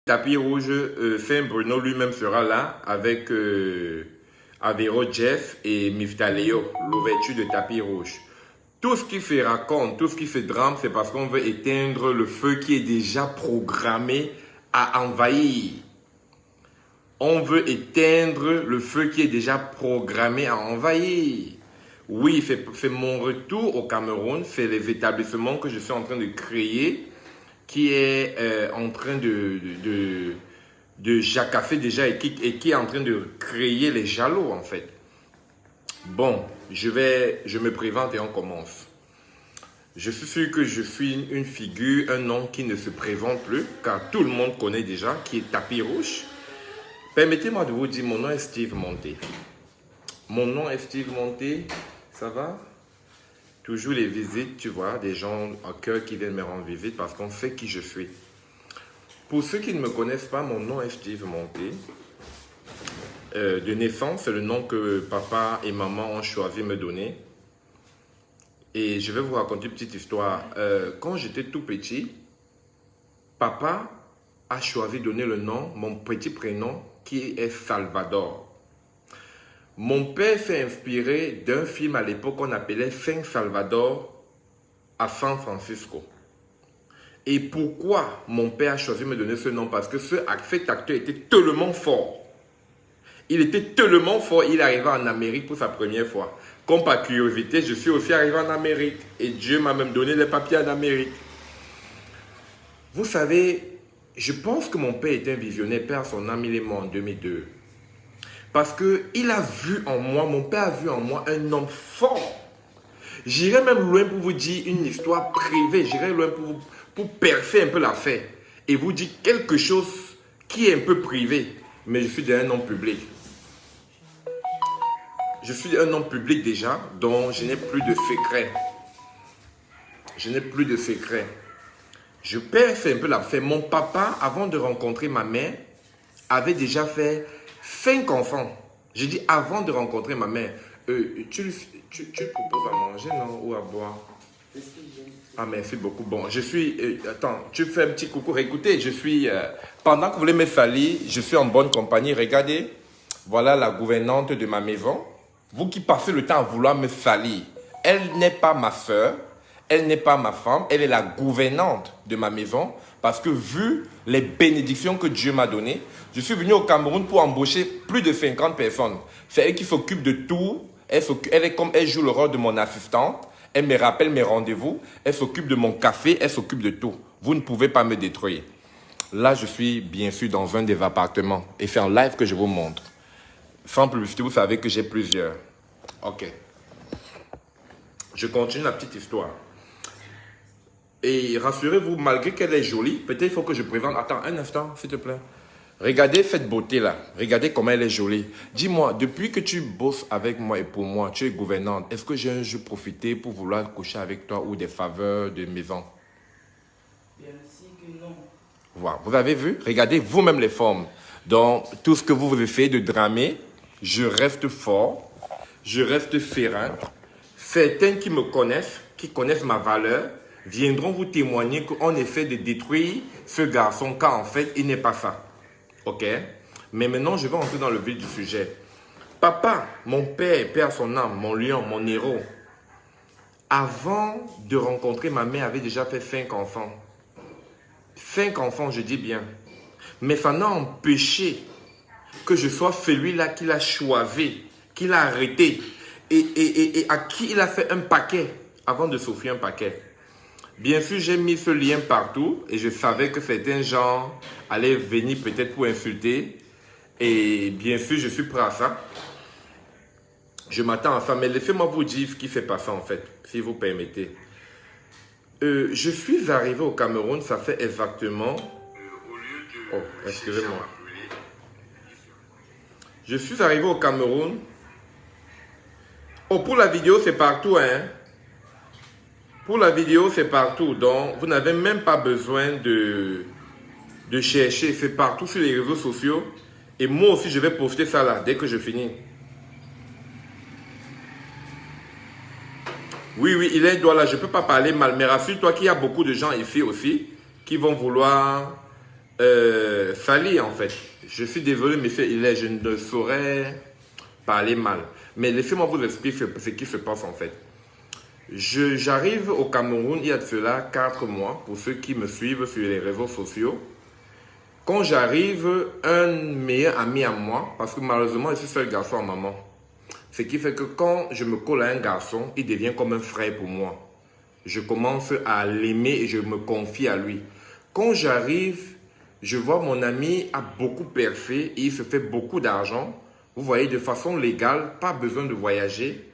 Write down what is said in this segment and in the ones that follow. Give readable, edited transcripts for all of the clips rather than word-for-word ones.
Tapis rouge, Fin Bruno lui-même sera là avec Avero Jeff et Miftaleo, l'ouverture de tapis rouge. Tout ce qui fait raconte, tout ce qui fait drame, c'est parce qu'on veut éteindre le feu qui est déjà programmé à envahir. On veut éteindre le feu qui est déjà programmé à envahir. Oui, c'est mon retour au Cameroun, c'est les établissements que je suis en train de créer qui est en train de jacasser déjà et qui est en train de créer les jaloux en fait. Bon, je me présente et on commence. Je suis sûr que je suis une figure, un nom qui ne se présente plus, car tout le monde connaît déjà, qui est tapis rouge. Permettez-moi de vous dire, mon nom est Steve Monté. Mon nom est Steve Monté, ça va? Toujours les visites, tu vois, des gens à cœur qui viennent me rendre visite parce qu'on sait qui je suis. Pour ceux qui ne me connaissent pas, mon nom est Steve Monté. De naissance, c'est le nom que papa et maman ont choisi de me donner. Et je vais vous raconter une petite histoire. Quand j'étais tout petit, papa a choisi de donner le nom, mon petit prénom, qui est Salvador. Mon père s'est inspiré d'un film à l'époque qu'on appelait Saint Salvador à San Francisco. Et pourquoi mon père a choisi de me donner ce nom? Parce que cet acteur était tellement fort. Il était tellement fort, il est arrivé en Amérique pour sa première fois. Comme par curiosité, je suis aussi arrivé en Amérique. Et Dieu m'a même donné les papiers en Amérique. Vous savez, je pense que mon père était un visionnaire. Père, son âme, il est mort en 2002. Parce qu'il a vu en moi, mon père a vu en moi un homme fort. J'irai même loin pour vous dire une histoire privée. J'irai loin pour percer un peu l'affaire. Et vous dire quelque chose qui est un peu privé. Mais je suis déjà un homme public. Je suis un homme public déjà, dont je n'ai plus de secret. Je n'ai plus de secret. Je perce un peu l'affaire. Mon papa, avant de rencontrer ma mère, avait déjà fait 5 enfants. J'ai dit avant de rencontrer ma mère. Tu proposes à manger, non? Ou à boire? Ah, merci beaucoup. Bon, je suis... attends, tu fais un petit coucou. Écoutez, je suis... pendant que vous voulez me salir, je suis en bonne compagnie. Regardez, voilà la gouvernante de ma maison. Vous qui passez le temps à vouloir me salir. Elle n'est pas ma soeur. Elle n'est pas ma femme. Elle est la gouvernante de ma maison. Parce que vu les bénédictions que Dieu m'a données, je suis venu au Cameroun pour embaucher plus de 50 personnes. C'est elle qui s'occupe de tout. Elle joue le rôle de mon assistante. Elle me rappelle mes rendez-vous. Elle s'occupe de mon café. Elle s'occupe de tout. Vous ne pouvez pas me détruire. Là, je suis bien sûr dans un des appartements. Et c'est en live que je vous montre. Sans publicité, vous savez que j'ai plusieurs. Ok. Je continue la petite histoire. Et rassurez-vous, malgré qu'elle est jolie, peut-être il faut que je présente... Attends, un instant, s'il te plaît. Regardez cette beauté-là. Regardez comment elle est jolie. Dis-moi, depuis que tu bosses avec moi et pour moi, tu es gouvernante, est-ce que j'ai un jour profité pour vouloir coucher avec toi ou des faveurs de maison? Bien sûr que non. Voilà, vous avez vu? Regardez vous-même les formes. Donc, tout ce que vous essayez de dramer, je reste fort, je reste serein. Certains qui me connaissent, qui connaissent ma valeur, viendront vous témoigner qu'on essaie de détruire ce garçon, car en fait, il n'est pas ça. Ok? Mais maintenant, je vais entrer dans le vif du sujet. Papa, mon père, père son âme, mon lion, mon héros, avant de rencontrer ma mère, avait déjà fait 5 enfants. 5 enfants, je dis bien. Mais ça n'a empêché que je sois celui-là qu'il a choisi, qu'il a arrêté et à qui il a fait un paquet avant de s'offrir un paquet. Bien sûr, j'ai mis ce lien partout et je savais que certains gens allaient venir peut-être pour insulter. Et bien sûr, je suis prêt à ça. Je m'attends à ça. Mais laissez-moi vous dire ce qui s'est passé en fait, si vous permettez. Je suis arrivé au Cameroun, ça fait exactement... Oh, excusez-moi. Je suis arrivé au Cameroun. Oh, pour la vidéo, c'est partout, hein. Pour la vidéo, c'est partout. Donc, vous n'avez même pas besoin de chercher. C'est partout sur les réseaux sociaux. Et moi aussi, je vais poster ça là, dès que je finis. Oui, oui, il est doigt là. Je ne peux pas parler mal. Mais rassure-toi qu'il y a beaucoup de gens ici aussi qui vont vouloir Sali en fait. Je suis désolé, monsieur Hilaire, je ne saurais parler mal. Mais laissez-moi vous expliquer ce qui se passe en fait. J'arrive au Cameroun il y a de cela 4 mois, pour ceux qui me suivent sur les réseaux sociaux. Quand j'arrive, un meilleur ami à moi, parce que malheureusement je suis seul garçon à maman. Ce qui fait que quand je me colle à un garçon, il devient comme un frère pour moi. Je commence à l'aimer et je me confie à lui. Quand j'arrive, je vois mon ami a beaucoup perfé et il se fait beaucoup d'argent. Vous voyez, de façon légale, pas besoin de voyager.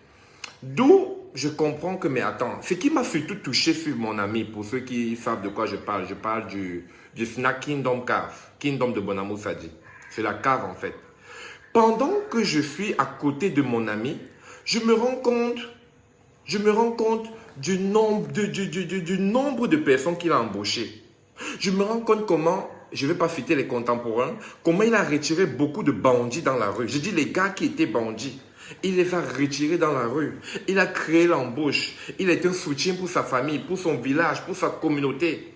D'où je comprends que, mais attends, ce qui m'a surtout touché sur mon ami, pour ceux qui savent de quoi je parle du snack Kingdom Cave, Kingdom de Bonamou Sadi. C'est la cave en fait. Pendant que je suis à côté de mon ami, je me rends compte du nombre de personnes qu'il a embauchées. Je me rends compte comment, je ne vais pas citer les contemporains, comment il a retiré beaucoup de bandits dans la rue. Je dis les gars qui étaient bandits. Il les a retirés dans la rue. Il a créé l'embauche. Il est un soutien pour sa famille, pour son village, pour sa communauté.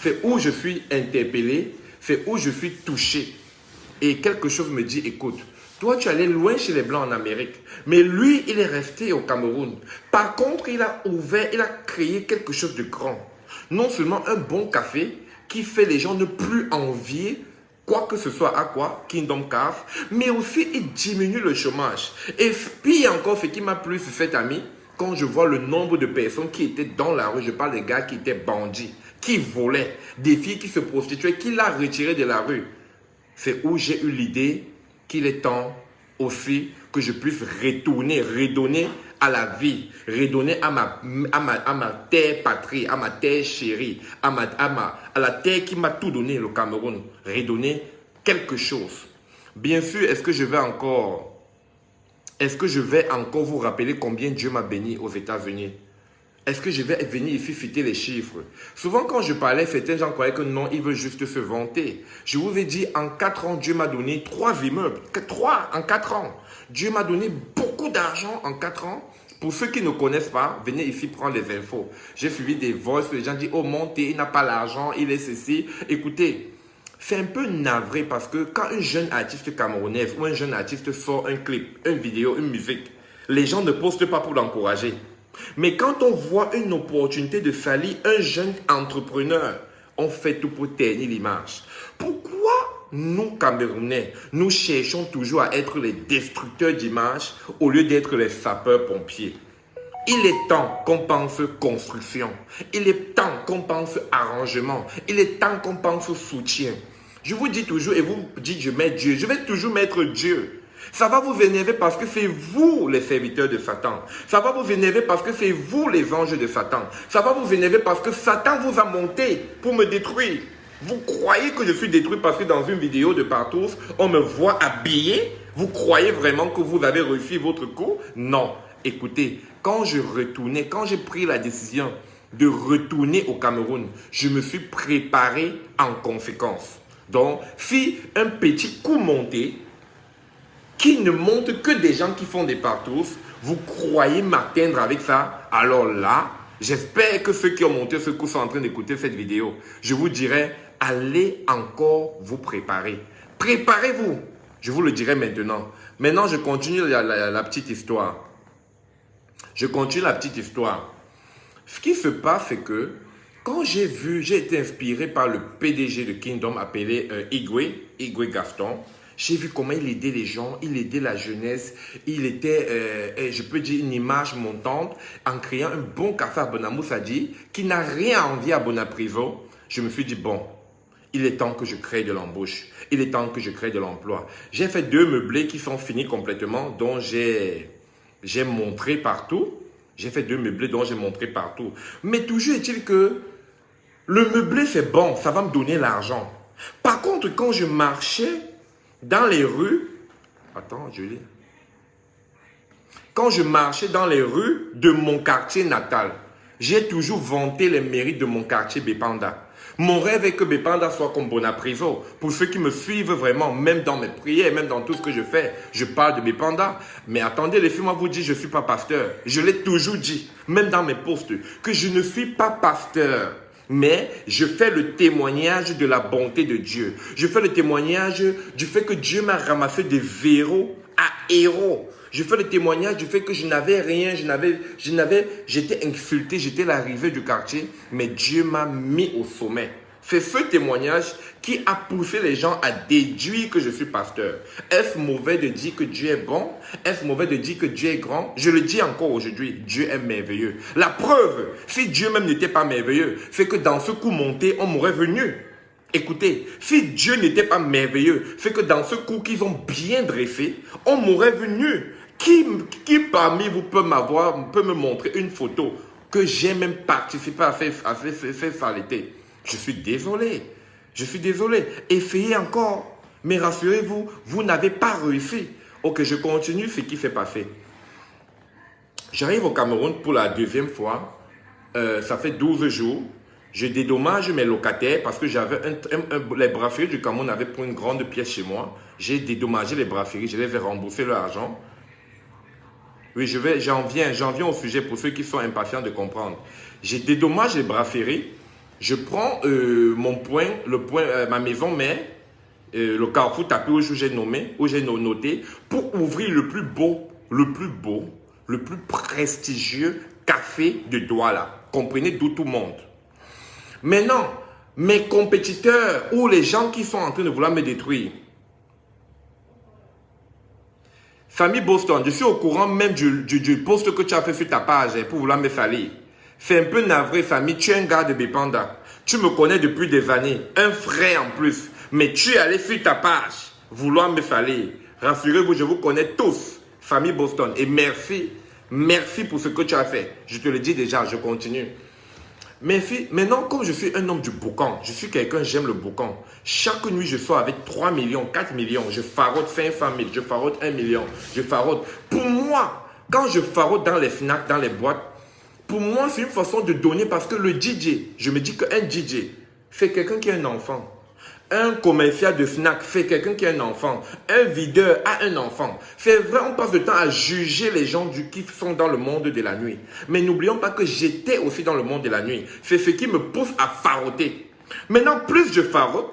C'est où je suis interpellé, c'est où je suis touché. Et quelque chose me dit, écoute, toi tu allais loin chez les Blancs en Amérique, mais lui il est resté au Cameroun. Par contre, il a créé quelque chose de grand. Non seulement un bon café qui fait les gens ne plus envier quoi que ce soit à quoi, Kingdom Cave, mais aussi il diminue le chômage. Et puis encore, ce qui m'a plu sur cet ami, quand je vois le nombre de personnes qui étaient dans la rue, je parle des gars qui étaient bandits, qui volaient, des filles qui se prostituaient, qui l'a retiré de la rue. C'est où j'ai eu l'idée qu'il est temps aussi que je puisse redonner à la vie, redonner à ma terre patrie, à ma terre chérie, à la terre qui m'a tout donné, le Cameroun, redonner quelque chose. Bien sûr, est-ce que je vais encore vous rappeler combien Dieu m'a béni aux États-Unis? Est-ce que je vais venir ici citer les chiffres? Souvent, quand je parlais, certains gens croyaient que non, ils veulent juste se vanter. Je vous ai dit, en 4 ans, Dieu m'a donné 3 immeubles. 3 en 4 ans. Dieu m'a donné beaucoup d'argent en 4 ans. Pour ceux qui ne connaissent pas, venez ici prendre les infos. J'ai suivi des voices, les gens disent, oh, montez, il n'a pas l'argent, il est ceci. Écoutez, c'est un peu navré parce que quand un jeune artiste camerounais ou un jeune artiste sort un clip, une vidéo, une musique, les gens ne postent pas pour l'encourager. Mais quand on voit une opportunité de salir un jeune entrepreneur, on fait tout pour ternir l'image. Pourquoi nous, Camerounais, nous cherchons toujours à être les destructeurs d'image au lieu d'être les sapeurs-pompiers? Il est temps qu'on pense construction. Il est temps qu'on pense arrangement. Il est temps qu'on pense soutien. Je vous dis toujours, et vous dites je mets Dieu, je vais toujours mettre Dieu. Ça va vous énerver parce que c'est vous les serviteurs de Satan. Ça va vous énerver parce que c'est vous les anges de Satan. Ça va vous énerver parce que Satan vous a monté pour me détruire. Vous croyez que je suis détruit parce que dans une vidéo de Partout, on me voit habillé? Vous croyez vraiment que vous avez réussi votre coup? Non. Écoutez, quand j'ai pris la décision de retourner au Cameroun, je me suis préparé en conséquence. Donc, si un petit coup monté, qui ne montre que des gens qui font des Partout, vous croyez m'atteindre avec ça? Alors là, j'espère que ceux qui ont monté ce coup sont en train d'écouter cette vidéo. Je vous dirais, allez encore vous préparer. Préparez-vous. Je vous le dirai maintenant. Maintenant, je continue la petite histoire. Je continue la petite histoire. Ce qui se passe, c'est que quand j'ai été inspiré par le PDG de Kingdom appelé Igwe Gaston. J'ai vu comment il aidait les gens, il aidait la jeunesse. Il était, je peux dire, une image montante en créant un bon café à Bonamou Sadi qui n'a rien à envier à Bonaprivo. Je me suis dit, bon, il est temps que je crée de l'embauche. Il est temps que je crée de l'emploi. J'ai fait 2 meublés qui sont finis complètement, dont j'ai montré partout. J'ai fait 2 meublés dont j'ai montré partout. Mais toujours est-il que le meublé, c'est bon, ça va me donner l'argent. Par contre, quand je marchais dans les rues, quand je marchais dans les rues de mon quartier natal, j'ai toujours vanté les mérites de mon quartier Bépanda. Mon rêve est que Bépanda soit comme Bonaprivo. Pour ceux qui me suivent vraiment, même dans mes prières, même dans tout ce que je fais, je parle de Bépanda. Mais attendez, laissez-moi vous dire, je ne suis pas pasteur. Je l'ai toujours dit, même dans mes posts, que je ne suis pas pasteur. Mais je fais le témoignage de la bonté de Dieu. Je fais le témoignage du fait que Dieu m'a ramassé de zéro à héros. Je fais le témoignage du fait que je n'avais rien, j'étais insulté, j'étais l'arrivée du quartier, mais Dieu m'a mis au sommet. C'est ce témoignage qui a poussé les gens à déduire que je suis pasteur. Est-ce mauvais de dire que Dieu est bon? Est-ce mauvais de dire que Dieu est grand? Je le dis encore aujourd'hui, Dieu est merveilleux. La preuve, si Dieu même n'était pas merveilleux, c'est que dans ce coup monté, on m'aurait venu. Écoutez, si Dieu n'était pas merveilleux, c'est que dans ce coup qu'ils ont bien dressé, on m'aurait venu. Qui parmi vous peut me montrer une photo que j'ai même participé à faire saleté? Je suis désolé. Je suis désolé. Essayez encore. Mais rassurez-vous, vous n'avez pas réussi. Ok, je continue ce qui s'est passé. J'arrive au Cameroun pour la deuxième fois. Ça fait 12 jours. Je dédommage mes locataires parce que j'avais les brasseries du Cameroun avaient pris une grande pièce chez moi. J'ai dédommagé les brasseries. Je les ai remboursé leur argent. Oui, j'en viens au sujet pour ceux qui sont impatients de comprendre. Je dédommage les brasseries. Je prends ma maison mère, le carrefour tapis où j'ai noté, pour ouvrir le plus beau, le plus prestigieux café de Douala. Comprenez, d'où tout le monde. Maintenant, mes compétiteurs ou les gens qui sont en train de vouloir me détruire. Famille Boston, je suis au courant même du post que tu as fait sur ta page pour vouloir me salir. C'est un peu navré, famille. Tu es un gars de Bépanda. Tu me connais depuis des années. Un frère en plus. Mais tu es allé sur ta page vouloir me salir. Rassurez-vous, je vous connais tous. Famille Boston. Et merci. Merci pour ce que tu as fait. Je te le dis déjà, je continue. Merci. Maintenant, comme je suis un homme du boucan, je suis quelqu'un, j'aime le boucan. Chaque nuit, je sors avec 3 millions, 4 millions. Je faraude 500 000, je faraude 1 million. Je faraude. Pour moi, quand je faraude dans les FNAC, dans les boîtes, pour moi, c'est une façon de donner parce que le DJ, je me dis qu'un DJ, c'est quelqu'un qui a un enfant. Un commercial de FNAC, c'est quelqu'un qui a un enfant. Un videur a un enfant. C'est vrai, on passe le temps à juger les gens qui sont dans le monde de la nuit. Mais n'oublions pas que j'étais aussi dans le monde de la nuit. C'est ce qui me pousse à farauder. Maintenant, plus je faraude,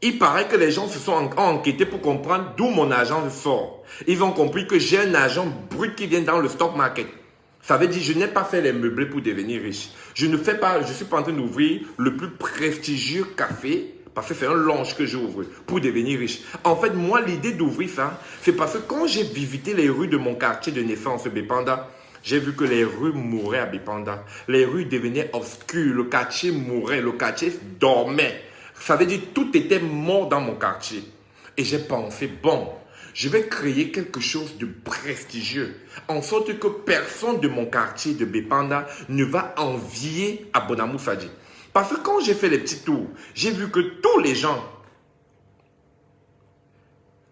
il paraît que les gens se sont enquêtés pour comprendre d'où mon argent sort. Ils ont compris que j'ai un argent brut qui vient dans le stock market. Ça veut dire que je n'ai pas fait les meublés pour devenir riche. Je ne suis pas en train d'ouvrir le plus prestigieux café parce que c'est un lounge que j'ouvre pour devenir riche. En fait, moi, l'idée d'ouvrir ça, c'est parce que quand j'ai visité les rues de mon quartier de naissance, Bépanda, j'ai vu que les rues mouraient à Bépanda. Les rues devenaient obscures, le quartier mourait, le quartier dormait. Ça veut dire que tout était mort dans mon quartier. Et j'ai pensé, bon, je vais créer quelque chose de prestigieux, en sorte que personne de mon quartier de Bépanda ne va envier à Bonamou Sadji. Parce que quand j'ai fait les petits tours, j'ai vu que tous les gens...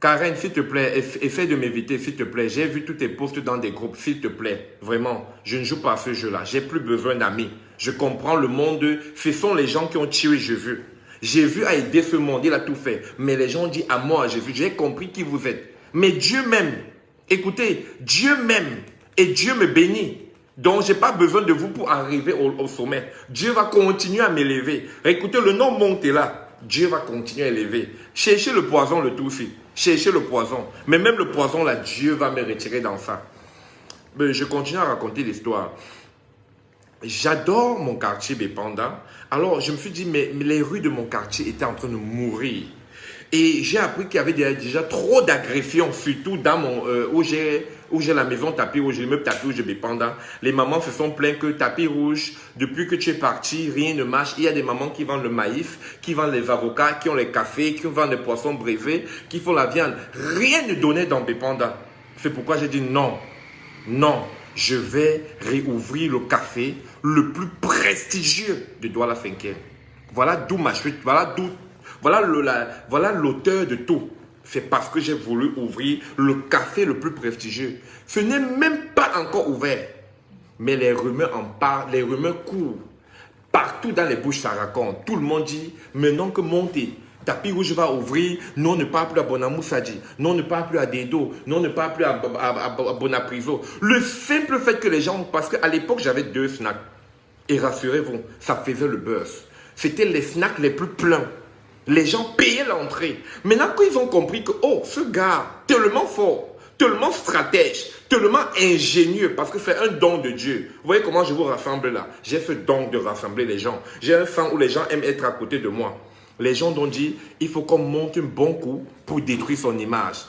Karen, s'il te plaît, essaie de m'éviter, s'il te plaît. J'ai vu tous tes posts dans des groupes, s'il te plaît. Vraiment, je ne joue pas à ce jeu-là. J'ai plus besoin d'amis. Je comprends le monde. Ce sont les gens qui ont tué Jésus. Jésus a aidé ce monde, il a tout fait. Mais les gens disent à moi, Jésus, j'ai compris qui vous êtes. Mais Dieu m'aime. Écoutez, Dieu m'aime et Dieu me bénit. Donc, je n'ai pas besoin de vous pour arriver au sommet. Dieu va continuer à m'élever. Écoutez, le nom monte là. Dieu va continuer à élever. Cherchez le poison, le tout aussi. Cherchez le poison. Mais même le poison là, Dieu va me retirer dans ça. Mais je continue à raconter l'histoire. J'adore mon quartier Bépanda. Alors, je me suis dit, mais les rues de mon quartier étaient en train de mourir. Et j'ai appris qu'il y avait déjà trop d'agressions, surtout dans mon où j'ai la maison tapis rouge, l'immeuble tapis rouge de Bépanda. Les mamans se sont plaintes que tapis rouge, depuis que tu es parti, rien ne marche. Il y a des mamans qui vendent le maïs, qui vendent les avocats, qui ont les cafés, qui vendent les poissons brisés, qui font la viande. Rien ne donnait dans Bépanda. C'est pourquoi j'ai dit non, non. Je vais réouvrir le café le plus prestigieux de Douala 5e. Voilà d'où ma chute, voilà l'auteur de tout. C'est parce que j'ai voulu ouvrir le café le plus prestigieux. Ce n'est même pas encore ouvert. Mais les rumeurs en parlent, les rumeurs courent. Partout dans les bouches, ça raconte. Tout le monde dit, maintenant que montez. Tapis rouge va ouvrir, nous on ne parle plus à Bonamou Sadji, nous on ne parle plus à Dedo, nous on ne parle plus à Bonapriso. Le simple fait que les gens, parce qu'à l'époque j'avais 2 snacks, et rassurez-vous, ça faisait le buzz. C'était les snacks les plus pleins. Les gens payaient l'entrée. Maintenant, quand ils ont compris que, oh, ce gars, tellement fort, tellement stratège, tellement ingénieux, parce que c'est un don de Dieu. Vous voyez comment je vous rassemble là? J'ai ce don de rassembler les gens. J'ai un sang où les gens aiment être à côté de moi. Les gens ont dit, il faut qu'on monte un bon coup pour détruire son image.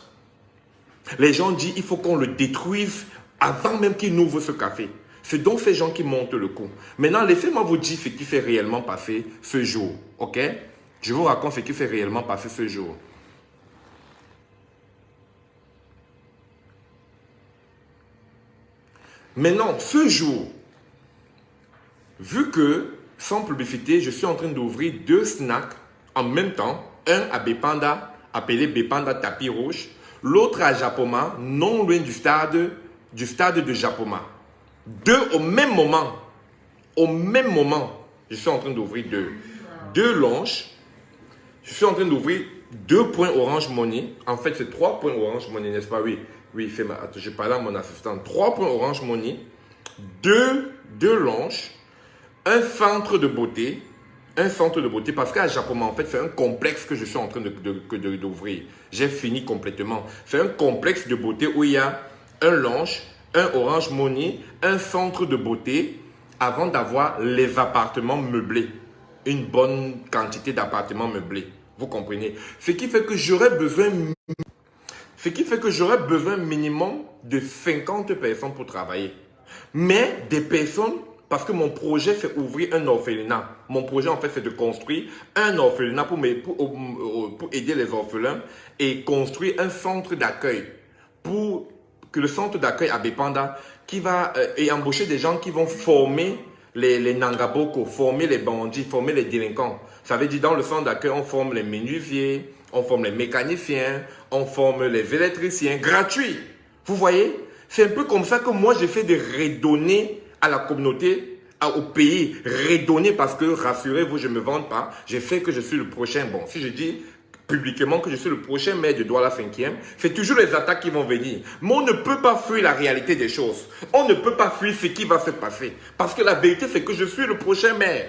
Les gens disent, il faut qu'on le détruise avant même qu'il n'ouvre ce café. C'est donc ces gens qui montent le coup. Maintenant, laissez-moi vous dire ce qui s'est réellement passé ce jour. Ok? Je vous raconte ce qui s'est réellement passé ce jour. Maintenant, ce jour, vu que, sans publicité, je suis en train d'ouvrir 2 snacks en même temps. Un à Bepanda, appelé Bepanda Tapis Rouge. L'autre à Japoma, non loin du stade de Japoma. 2 au même moment. Au même moment, je suis en train d'ouvrir 2 lunchs. Je suis en train d'ouvrir 2 points Orange Money. En fait, c'est 3 points Orange Money, n'est-ce pas? Oui, je parle à mon assistant. 3 points Orange Money, 2 lunchs, un centre de beauté. Un centre de beauté, parce qu'à Japoma, en fait, c'est un complexe que je suis en train d'ouvrir. J'ai fini complètement. C'est un complexe de beauté où il y a un lunch, un Orange Money, un centre de beauté, avant d'avoir les appartements meublés. Une bonne quantité d'appartements meublés. Vous comprenez? Ce qui fait que j'aurais besoin minimum de 50 personnes pour travailler. Mais des personnes, parce que mon projet, c'est ouvrir un orphelinat. Mon projet, en fait, c'est de construire un orphelinat pour aider les orphelins et construire un centre d'accueil. Pour que le centre d'accueil à Bepanda, et embaucher des gens qui vont former les Nangaboko, former les bandits, former les délinquants. Ça veut dire, dans le centre d'accueil, on forme les menuisiers, on forme les mécaniciens, on forme les électriciens, gratuits. Vous voyez? C'est un peu comme ça que moi, j'essaie de redonner à la communauté, au pays, redonner, parce que, rassurez-vous, je ne me vante pas, je sais que je suis le prochain. Bon, si je dis publiquement que je suis le prochain maire de Douala 5e, c'est toujours les attaques qui vont venir. Mais on ne peut pas fuir la réalité des choses. On ne peut pas fuir ce qui va se passer. Parce que la vérité, c'est que je suis le prochain maire.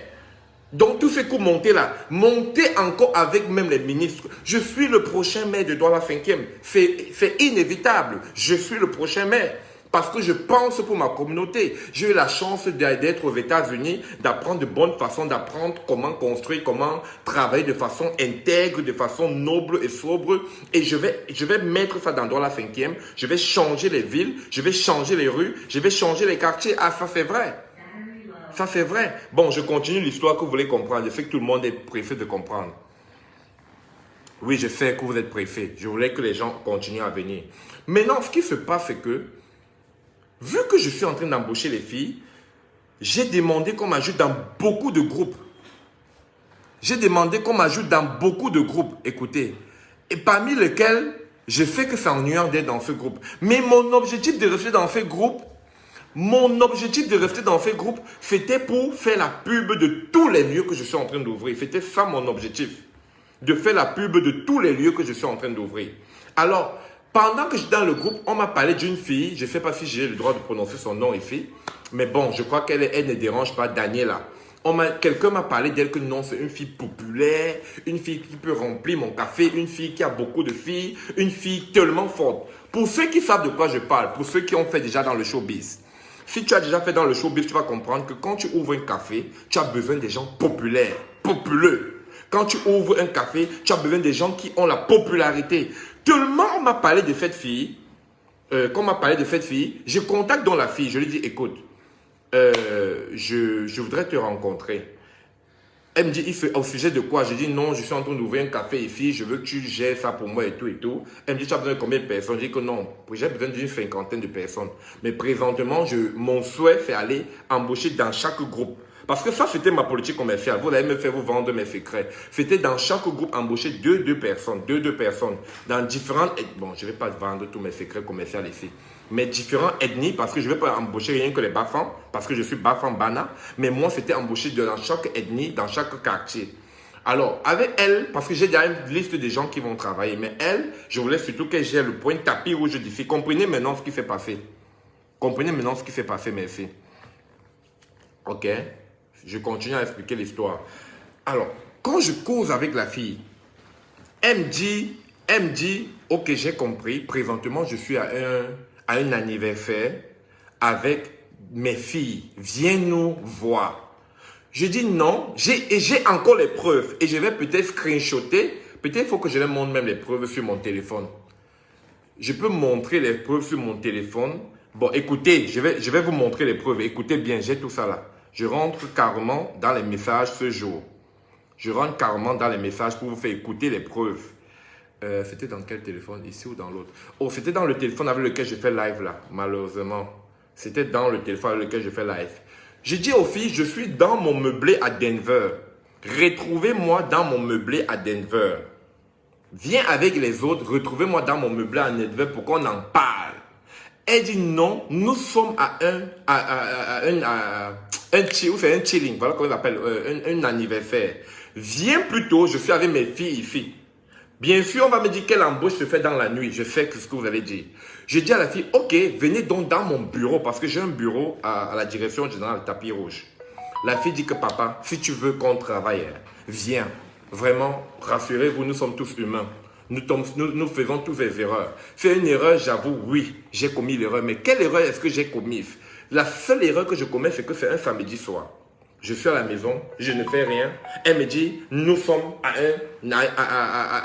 Donc, tous ces coups montés là, montez encore avec même les ministres. Je suis le prochain maire de Douala 5e. C'est inévitable. Je suis le prochain maire. Parce que je pense pour ma communauté. J'ai eu la chance d'être aux États-Unis, d'apprendre de bonnes façons, d'apprendre comment construire, comment travailler de façon intègre, de façon noble et sobre. Et je vais mettre ça dans la 5e. Je vais changer les villes, je vais changer les rues, je vais changer les quartiers. Ah, ça c'est vrai. Ça c'est vrai. Bon, je continue l'histoire que vous voulez comprendre. Je sais que tout le monde est pressé de comprendre. Oui, je sais que vous êtes pressé. Je voulais que les gens continuent à venir. Maintenant, ce qui se passe, c'est que vu que je suis en train d'embaucher les filles, j'ai demandé qu'on m'ajoute dans beaucoup de groupes. J'ai demandé qu'on m'ajoute dans beaucoup de groupes, écoutez. Et parmi lesquels, je sais que c'est ennuyant d'être dans ce groupe. Mais mon objectif de rester dans ces groupes, c'était pour faire la pub de tous les lieux que je suis en train d'ouvrir. C'était ça mon objectif. De faire la pub de tous les lieux que je suis en train d'ouvrir. Alors, pendant que j'étais dans le groupe, on m'a parlé d'une fille. Je ne sais pas si j'ai le droit de prononcer son nom ici. Mais bon, je crois qu'elle ne dérange pas Daniela. Quelqu'un m'a parlé d'elle que non, c'est une fille populaire, une fille qui peut remplir mon café, une fille qui a beaucoup de filles, une fille tellement forte. Pour ceux qui savent de quoi je parle, pour ceux qui ont fait déjà dans le showbiz, si tu as déjà fait dans le showbiz, tu vas comprendre que quand tu ouvres un café, tu as besoin des gens populaires, populeux. Quand tu ouvres un café, tu as besoin des gens qui ont la popularité. Tellement on m'a parlé de cette fille, je contacte donc la fille, je lui dis, écoute, je voudrais te rencontrer. Elle me dit, au sujet de quoi? Je dis, non, je suis en train d'ouvrir un café ici, je veux que tu gères ça pour moi et tout et tout. Elle me dit, tu as besoin de combien de personnes? Je dis que non, j'ai besoin d'une 50aine de personnes. Mais présentement, mon souhait, c'est aller embaucher dans chaque groupe. Parce que ça, c'était ma politique commerciale. Vous allez me faire vous vendre mes secrets. C'était dans chaque groupe embaucher deux personnes. Dans différentes... Bon, je ne vais pas vendre tous mes secrets commerciaux ici. Mais différentes ethnies, parce que je ne vais pas embaucher rien que les Bafans, parce que je suis Bafan Bana. Mais moi, c'était embaucher dans chaque ethnie, dans chaque quartier. Alors, avec elle, parce que j'ai déjà une liste de gens qui vont travailler. Mais elle, je voulais surtout qu'elle gère le point tapis rouge d'ici. Comprenez maintenant ce qui s'est passé. Merci. Ok? Je continue à expliquer l'histoire. Alors, quand je cause avec la fille, elle me dit, ok, j'ai compris, présentement, je suis à un anniversaire avec mes filles. Viens nous voir. Je dis non, j'ai encore les preuves et je vais peut-être screenshotter. Peut-être il faut que je leur montre même les preuves sur mon téléphone. Je peux montrer les preuves sur mon téléphone. Bon, écoutez, je vais vous montrer les preuves. Écoutez bien, j'ai tout ça là. Je rentre carrément dans les messages ce jour. Je rentre carrément dans les messages pour vous faire écouter les preuves. C'était dans quel téléphone? Ici ou dans l'autre? Oh, c'était dans le téléphone avec lequel je fais live là, malheureusement. C'était dans le téléphone avec lequel je fais live. J'ai dit aux filles, je suis dans mon meublé à Denver. Retrouvez-moi dans mon meublé à Denver. Viens avec les autres, retrouvez-moi dans mon meublé à Denver pour qu'on en parle. Elle dit non, nous sommes à un chilling, voilà comment on l'appelle, un anniversaire. Viens plus tôt, je suis avec mes filles ici. Bien sûr, on va me dire quelle embauche se fait dans la nuit. Je fais ce que vous avez dit. Je dis à la fille, ok, venez donc dans mon bureau parce que j'ai un bureau à la direction générale Tapis Rouge. La fille dit que papa, si tu veux qu'on travaille, viens. Vraiment, rassurez-vous, nous sommes tous humains. Nous faisons tous des erreurs. C'est une erreur, j'avoue, oui, j'ai commis l'erreur. Mais quelle erreur est-ce que j'ai commise? La seule erreur que je commets, c'est que c'est un samedi soir. Je suis à la maison, je ne fais rien. Elle me dit, nous sommes à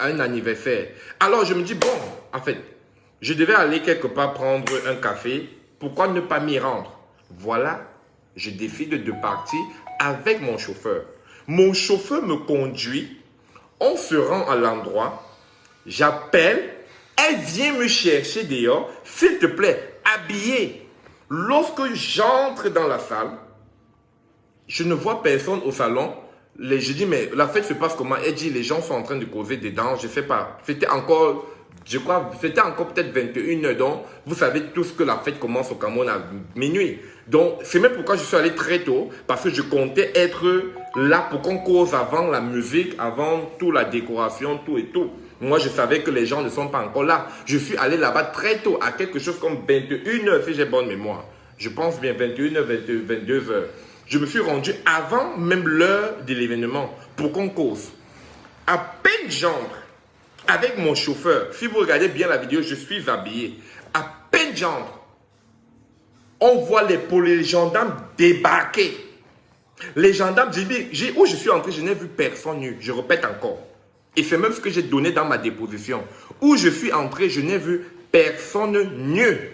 un anniversaire. Alors je me dis, bon, en fait, je devais aller quelque part prendre un café. Pourquoi ne pas m'y rendre? Voilà, je décide de partir avec mon chauffeur. Mon chauffeur me conduit, on se rend à l'endroit, j'appelle, elle vient me chercher dehors, s'il te plaît, habillée. Lorsque j'entre dans la salle, je ne vois personne au salon. Je dis, mais la fête se passe comment? Elle dit, les gens sont en train de causer dedans, je ne sais pas. C'était encore, je crois, c'était encore peut-être 21h. Donc, vous savez tous que la fête commence au Cameroun à minuit. Donc, c'est même pourquoi je suis allé très tôt, parce que je comptais être là pour qu'on cause avant la musique, avant toute la décoration, tout et tout. Moi, je savais que les gens ne sont pas encore là. Je suis allé là-bas très tôt, à quelque chose comme 21h, si j'ai bonne mémoire. Je pense bien 21h, 22h. Je me suis rendu avant même l'heure de l'événement pour qu'on cause. À peine j'entre avec mon chauffeur, si vous regardez bien la vidéo, je suis habillé. À peine j'entre, on voit les gendarmes débarquer. Les gendarmes, où je suis entré, je n'ai vu personne nu. Je répète encore. Et c'est même ce que j'ai donné dans ma déposition. Où je suis entré, je n'ai vu personne nu.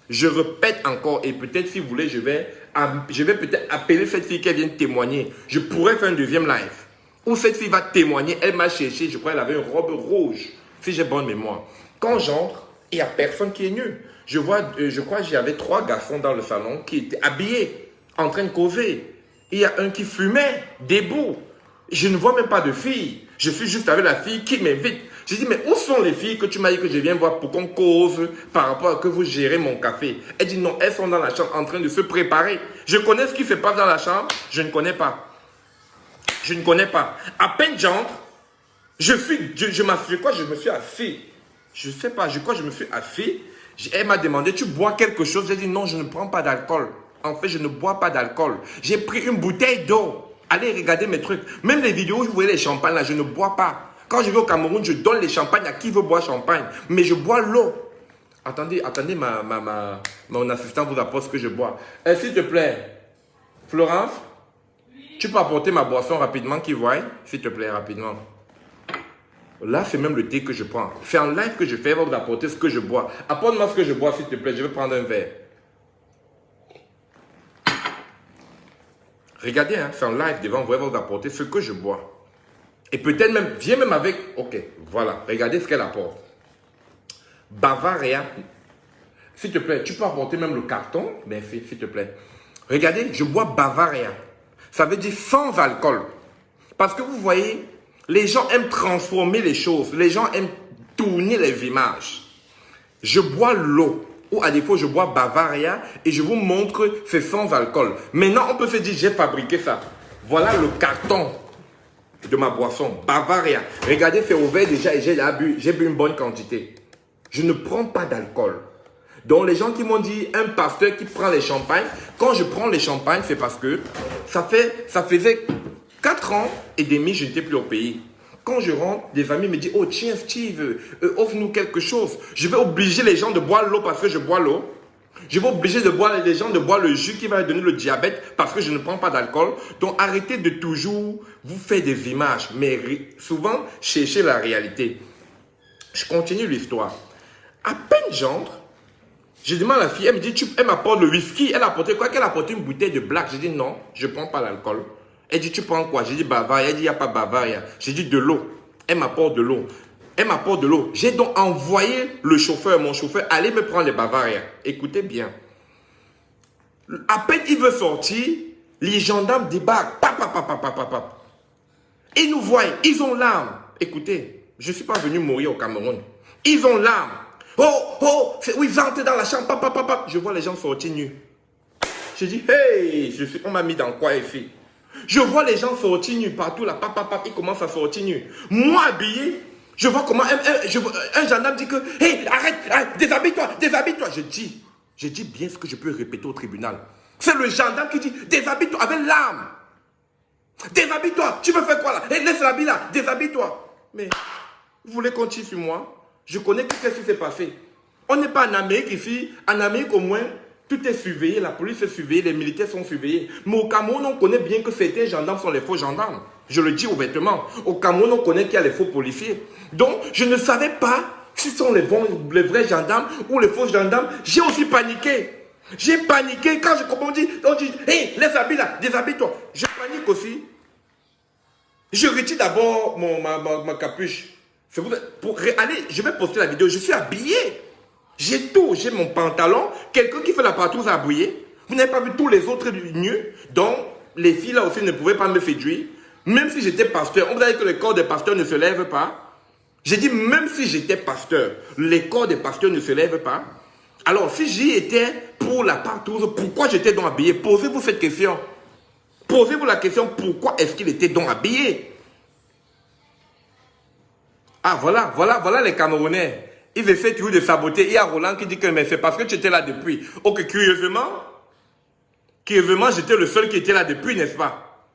Je répète encore, et peut-être si vous voulez, je vais peut-être appeler cette fille qui vient témoigner. Je pourrais faire un deuxième live. Où cette fille va témoigner, elle m'a cherché, je crois qu'elle avait une robe rouge, si j'ai bonne mémoire. Quand j'entre, il n'y a personne qui est nu. Je crois qu'il y avait 3 garçons dans le salon qui étaient habillés, en train de causer. Il y a un qui fumait, debout. Je ne vois même pas de fille. Je suis juste avec la fille qui m'invite. J'ai dit, mais où sont les filles que tu m'as dit que je viens voir pour qu'on cause par rapport à que vous gérez mon café? Elle dit, non, elles sont dans la chambre en train de se préparer. Je connais ce qui se passe dans la chambre. Je ne connais pas. Je ne connais pas. À peine j'entre, je me suis assis. Je ne sais pas, je crois que je me suis assis. Elle m'a demandé, tu bois quelque chose? J'ai dit, non, je ne prends pas d'alcool. En fait, je ne bois pas d'alcool. J'ai pris une bouteille d'eau. Allez regarder mes trucs. Même les vidéos où vous voyez les champagnes là, je ne bois pas. Quand je vais au Cameroun, je donne les champagnes à qui veut boire champagne. Mais je bois l'eau. Attendez, mon assistant vous apporte ce que je bois. S'il te plaît, Florence, tu peux apporter ma boisson rapidement qui voit? S'il te plaît, rapidement. Là, c'est même le thé que je prends. C'est en live que je fais, vous apporter ce que je bois. Apporte-moi ce que je bois, s'il te plaît. Je vais prendre un verre. Regardez, hein, c'est en live devant vous, vous apporter ce que je bois. Et peut-être même, viens même avec, ok, voilà, regardez ce qu'elle apporte. Bavaria, s'il te plaît, tu peux apporter même le carton, merci, s'il te plaît. Regardez, je bois Bavaria. Ça veut dire sans alcool. Parce que vous voyez, les gens aiment transformer les choses, les gens aiment tourner les images. Je bois l'eau. Ou à défaut, je bois Bavaria et je vous montre, c'est sans alcool. Maintenant, on peut se dire, j'ai fabriqué ça. Voilà le carton de ma boisson, Bavaria. Regardez, c'est ouvert déjà et j'ai bu une bonne quantité. Je ne prends pas d'alcool. Donc, les gens qui m'ont dit, un pasteur qui prend les champagnes, quand je prends les champagnes, c'est parce que ça faisait 4 ans et demi, je n'étais plus au pays. Quand je rentre, des amis me disent, oh tiens Steve, offre-nous quelque chose. Je vais obliger les gens de boire l'eau parce que je bois l'eau. Je vais obliger les gens de boire le jus qui va leur donner le diabète parce que je ne prends pas d'alcool. Donc arrêtez de toujours vous faire des images, mais souvent cherchez la réalité. Je continue l'histoire. À peine j'entre, je demande à la fille, elle me dit, elle m'apporte le whisky. Elle a apporté quoi? Elle a apporté une bouteille de black. Je dis non, je ne prends pas l'alcool. Elle dit, tu prends quoi? J'ai dit Bavaria. Elle dit, il n'y a pas Bavaria. J'ai dit de l'eau. Elle m'apporte de l'eau. Elle m'apporte de l'eau. J'ai donc envoyé mon chauffeur, aller me prendre les Bavaria. Écoutez bien. À peine il veut sortir, les gendarmes débarquent. Ils nous voient, ils ont l'arme. Écoutez, je ne suis pas venu mourir au Cameroun. Ils ont l'arme. Oh, oui, ils entrent dans la chambre. Je vois les gens sortir nus. Je dis, hey, on m'a mis dans quoi ici? Je vois les gens sortir nus partout là. Ils commencent à sortir nus. Moi habillé, je vois comment un gendarme dit que, hey, arrête, déshabille-toi. Je dis bien ce que je peux répéter au tribunal. C'est le gendarme qui dit, déshabille-toi avec l'arme. Déshabille-toi, tu veux faire quoi là? Hey, laisse l'habit là, déshabille-toi. Mais, vous voulez qu'on tire sur moi? Je connais qu'est-ce qui s'est passé. On n'est pas en Amérique ici. En Amérique au moins, tout est surveillé. La police est surveillée, les militaires sont surveillés. Mais au Cameroun, on connaît bien que certains gendarmes sont les faux gendarmes. Je le dis ouvertement. Au Cameroun, on connaît qu'il y a les faux policiers. Donc, je ne savais pas si ce sont les vrais gendarmes ou les faux gendarmes. J'ai aussi paniqué. J'ai paniqué quand on dit, hey, laisse l'habit là, déshabille-toi. Je panique aussi. Je retire d'abord ma capuche. Allez, je vais poster la vidéo. Je suis habillé. J'ai tout. J'ai mon pantalon. Quelqu'un qui fait la partouze habillé. Vous n'avez pas vu tous les autres nus. Donc, les filles là aussi ne pouvaient pas me séduire. Même si j'étais pasteur. On vous a dit que le corps des pasteurs ne se lève pas. J'ai dit, même si j'étais pasteur, les corps des pasteurs ne se lèvent pas. Alors, si j'y étais pour la partouze, pourquoi j'étais donc habillé? Posez-vous cette question. Posez-vous la question, pourquoi est-ce qu'il était donc habillé? Ah, voilà les Camerounais. Ils essaient toujours de saboter. Il y a Roland qui dit que mais c'est parce que tu étais là depuis. Ok, curieusement, j'étais le seul qui était là depuis, n'est-ce pas?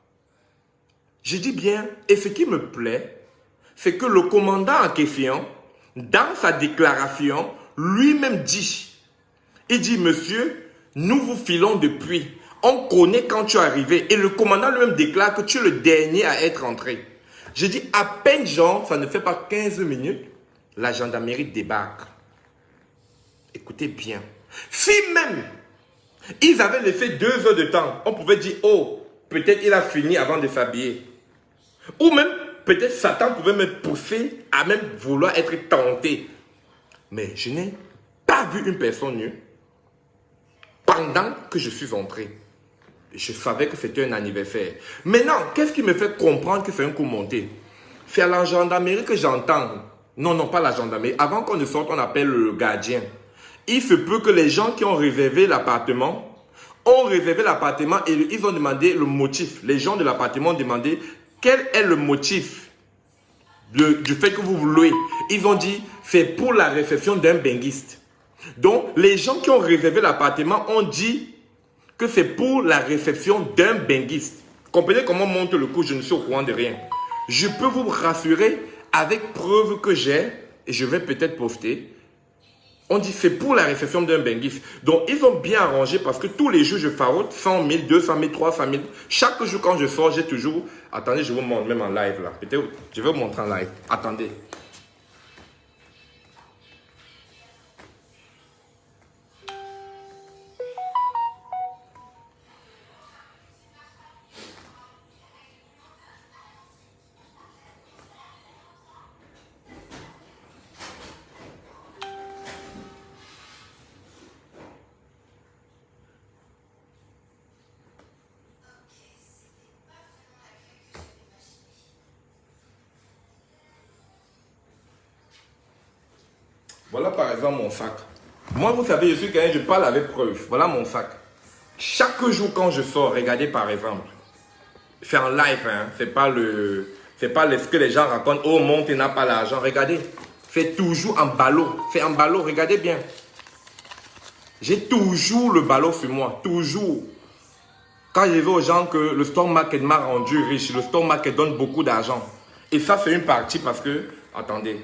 Je dis bien, et ce qui me plaît, c'est que le commandant en question, dans sa déclaration, lui-même dit, il dit, monsieur, nous vous filons depuis. On connaît quand tu es arrivé. Et le commandant lui-même déclare que tu es le dernier à être entré. Je dis, à peine genre, ça ne fait pas 15 minutes, la gendarmerie débarque. Écoutez bien. Si même, ils avaient laissé 2 heures de temps, on pouvait dire, oh, peut-être il a fini avant de s'habiller. Ou même, peut-être Satan pouvait me pousser à même vouloir être tenté. Mais je n'ai pas vu une personne nue pendant que je suis entré. Je savais que c'était un anniversaire. Maintenant, qu'est-ce qui me fait comprendre que c'est un coup monté? C'est à la gendarmerie que j'entends. Non, pas la gendarmerie. Avant qu'on ne sorte, on appelle le gardien. Il se peut que les gens qui ont réservé l'appartement et ils ont demandé le motif. Les gens de l'appartement ont demandé quel est le motif du fait que vous louez. Ils ont dit, c'est pour la réception d'un benguiste. Donc, les gens qui ont réservé l'appartement ont dit que c'est pour la réception d'un benguiste. Comprenez comment monte le coup, je ne suis au courant de rien. Je peux vous rassurer avec preuve que j'ai, et je vais peut-être poster, on dit c'est pour la réception d'un benguiste. Donc, ils ont bien arrangé parce que tous les jours, je faroute 100 000, 200 000, 300 000. Chaque jour, quand je sors, j'ai toujours... Attendez, je vous montre même en live là. Peut-être, je vais vous montrer en live. Attendez. Voilà par exemple mon sac. Moi, vous savez, je suis quelqu'un, je parle avec preuve. Voilà mon sac. Chaque jour quand je sors, regardez par exemple. C'est en live, hein. C'est pas ce que les gens racontent. Oh, mon, tu n'as pas l'argent. Regardez. C'est toujours en ballot. C'est en ballot, regardez bien. J'ai toujours le ballot sur moi. Toujours. Quand je dis aux gens que le stock market m'a rendu riche, le stock market donne beaucoup d'argent. Et ça, c'est une partie parce que, attendez,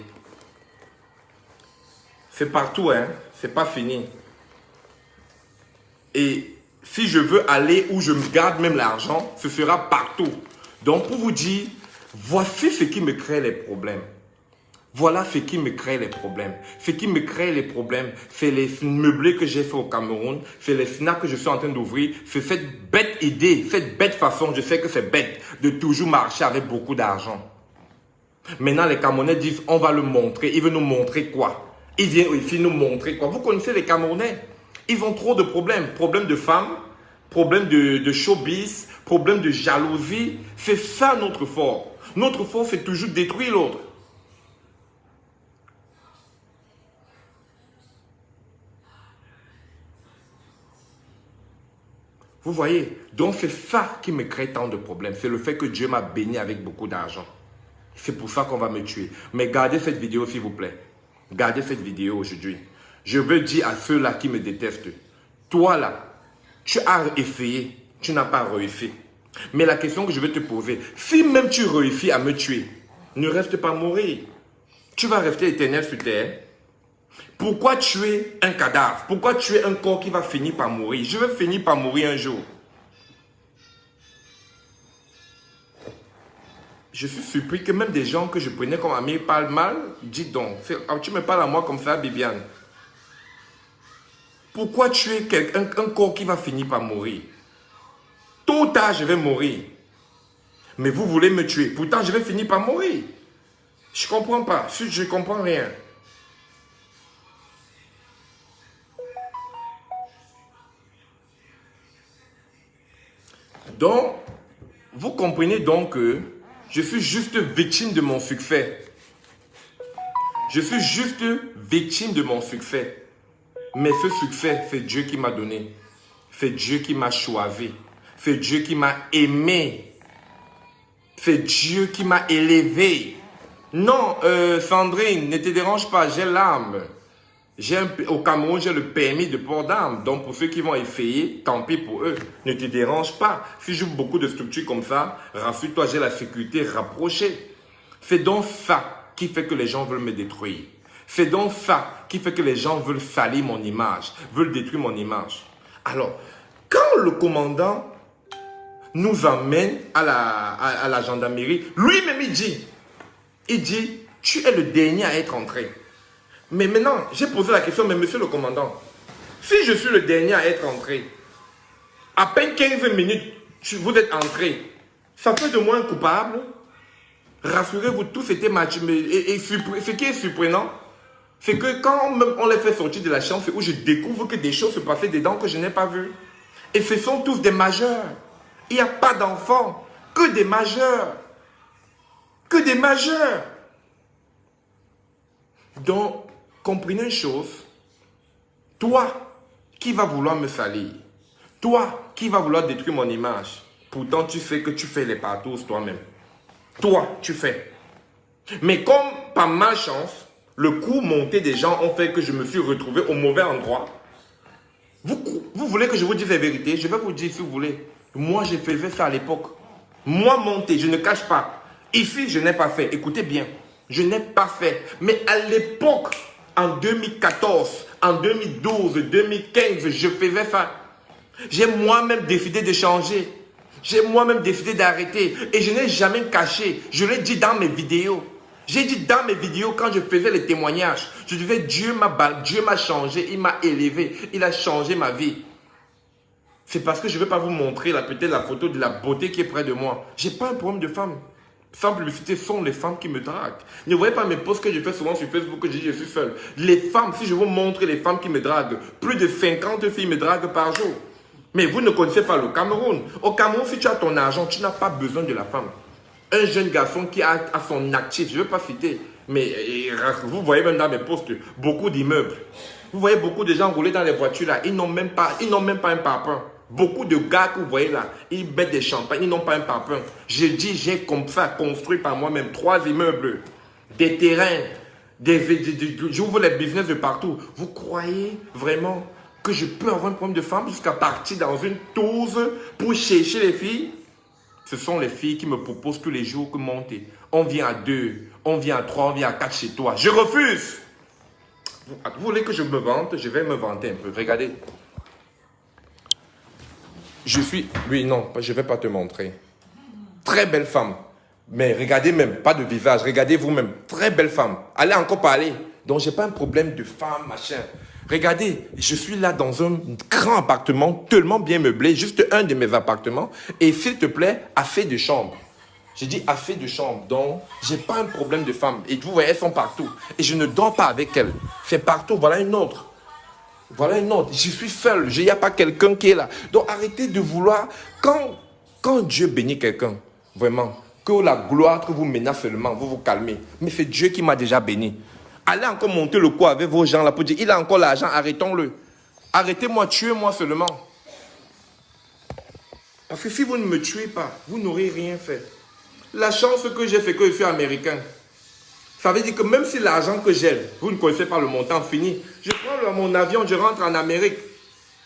c'est partout, hein, c'est pas fini. Et si je veux aller où je me garde même l'argent, ce sera partout. Donc, pour vous dire, voici ce qui me crée les problèmes. Voilà ce qui me crée les problèmes. Ce qui me crée les problèmes, c'est les meublés que j'ai fait au Cameroun, c'est les snacks que je suis en train d'ouvrir, c'est cette bête idée, cette bête façon, je sais que c'est bête, de toujours marcher avec beaucoup d'argent. Maintenant, les Camerounais disent, on va le montrer. Ils veulent nous montrer quoi? Ils viennent ici nous montrer quoi? Vous connaissez les Camerounais? Ils ont trop de problèmes. Problèmes de femmes, problèmes de showbiz, problèmes de jalousie. C'est ça notre fort. Notre fort, c'est toujours détruire l'autre. Vous voyez? Donc c'est ça qui me crée tant de problèmes. C'est le fait que Dieu m'a béni avec beaucoup d'argent. C'est pour ça qu'on va me tuer. Mais gardez cette vidéo s'il vous plaît. Gardez cette vidéo aujourd'hui. Je veux dire à ceux-là qui me détestent. Toi là, tu as essayé. Tu n'as pas réussi. Mais la question que je vais te poser. Si même tu réussis à me tuer, ne reste pas mourir. Tu vas rester éternel sur terre. Pourquoi tuer un cadavre? Pourquoi tuer un corps qui va finir par mourir? Je vais finir par mourir un jour. Je suis surpris que même des gens que je prenais comme amis parlent mal. Dis donc, tu me parles à moi comme ça, Bibiane. Pourquoi tuer un corps qui va finir par mourir? Tôt ou tard, je vais mourir. Mais vous voulez me tuer. Pourtant, je vais finir par mourir. Je ne comprends pas. Je ne comprends rien. Donc, vous comprenez donc que je suis juste victime de mon succès. Je suis juste victime de mon succès. Mais ce succès, c'est Dieu qui m'a donné. C'est Dieu qui m'a choisi. C'est Dieu qui m'a aimé. C'est Dieu qui m'a élevé. Non, Sandrine, ne te dérange pas, j'ai l'âme. Au Cameroun, j'ai le permis de port d'armes. Donc, pour ceux qui vont essayer, tant pis pour eux. Ne te dérange pas. Si j'ouvre beaucoup de structures comme ça, rassure-toi, j'ai la sécurité rapprochée. C'est donc ça qui fait que les gens veulent me détruire. C'est donc ça qui fait que les gens veulent salir mon image, veulent détruire mon image. Alors, quand le commandant nous emmène à la gendarmerie, lui-même il dit, tu es le dernier à être entré. Mais maintenant, j'ai posé la question, mais monsieur le commandant, si je suis le dernier à être entré, à peine 15 minutes, vous êtes entré, ça fait de moi un coupable? Rassurez-vous, tout c'était match. Et ce qui est surprenant, c'est que quand on les fait sortir de la chambre, c'est où je découvre que des choses se passaient dedans que je n'ai pas vues. Et ce sont tous des majeurs. Il n'y a pas d'enfants, que des majeurs. Que des majeurs. Donc, comprenez une chose. Toi, qui va vouloir me salir? Toi, qui va vouloir détruire mon image? Pourtant, tu sais que tu fais les partout toi-même. Toi, tu fais. Mais comme par malchance, le coup monté des gens ont fait que je me suis retrouvé au mauvais endroit. Vous voulez que je vous dise la vérité? Je vais vous dire si vous voulez. Moi, je faisais ça à l'époque. Moi, monté, je ne cache pas. Ici, je n'ai pas fait. Écoutez bien. Je n'ai pas fait. Mais à l'époque, en 2014, en 2012, 2015, je faisais ça. J'ai moi-même décidé de changer. J'ai moi-même décidé d'arrêter. Et je n'ai jamais caché. Je l'ai dit dans mes vidéos. J'ai dit dans mes vidéos, quand je faisais les témoignages, je disais, Dieu m'a changé, il m'a élevé, il a changé ma vie. C'est parce que je ne vais pas vous montrer peut-être la photo de la beauté qui est près de moi. Je n'ai pas un problème de femme. Sans publicité, ce sont les femmes qui me draguent. Ne voyez pas mes posts que je fais souvent sur Facebook que je dis je suis seul. Les femmes, si je vous montre les femmes qui me draguent, plus de 50 filles me draguent par jour. Mais vous ne connaissez pas le Cameroun. Au Cameroun, si tu as ton argent, tu n'as pas besoin de la femme. Un jeune garçon qui a son actif, je ne veux pas citer, mais vous voyez même dans mes posts, beaucoup d'immeubles. Vous voyez beaucoup de gens rouler dans les voitures là, ils n'ont même pas un parpaing. Beaucoup de gars que vous voyez là, ils mettent des champagnes, ils n'ont pas un parpaing. Je dis, j'ai comme ça construit par moi-même 3 immeubles, des terrains, j'ouvre les business de partout. Vous croyez vraiment que je peux avoir un problème de femme jusqu'à partir dans une touze pour chercher les filles. Ce sont les filles qui me proposent tous les jours que monter. On vient à 2, on vient à 3, on vient à 4 chez toi. Je refuse. Vous voulez que je me vante? Je vais me vanter un peu. Regardez. Je suis... Oui, non, je ne vais pas te montrer. Très belle femme. Mais regardez même, pas de visage. Regardez vous-même. Très belle femme. Allez encore parler. Donc, je n'ai pas un problème de femme, machin. Regardez, je suis là dans un grand appartement, tellement bien meublé, juste un de mes appartements. Et s'il te plaît, assez de chambre. J'ai dit assez de chambre. Donc, je n'ai pas un problème de femme. Et vous voyez, elles sont partout. Et je ne dors pas avec elles. C'est partout. Voilà une autre. Voilà une autre. Je suis seul. Il n'y a pas quelqu'un qui est là. Donc, arrêtez de vouloir... Quand Dieu bénit quelqu'un, vraiment, que la gloire vous menace seulement, vous vous calmez. Mais c'est Dieu qui m'a déjà béni. Allez encore monter le coup avec vos gens là pour dire, il a encore l'argent, arrêtons-le. Arrêtez-moi, tuez-moi seulement. Parce que si vous ne me tuez pas, vous n'aurez rien fait. La chance que j'ai, c'est que je suis américain. Ça veut dire que même si l'argent que j'ai, vous ne connaissez pas le montant fini, je prends mon avion, je rentre en Amérique.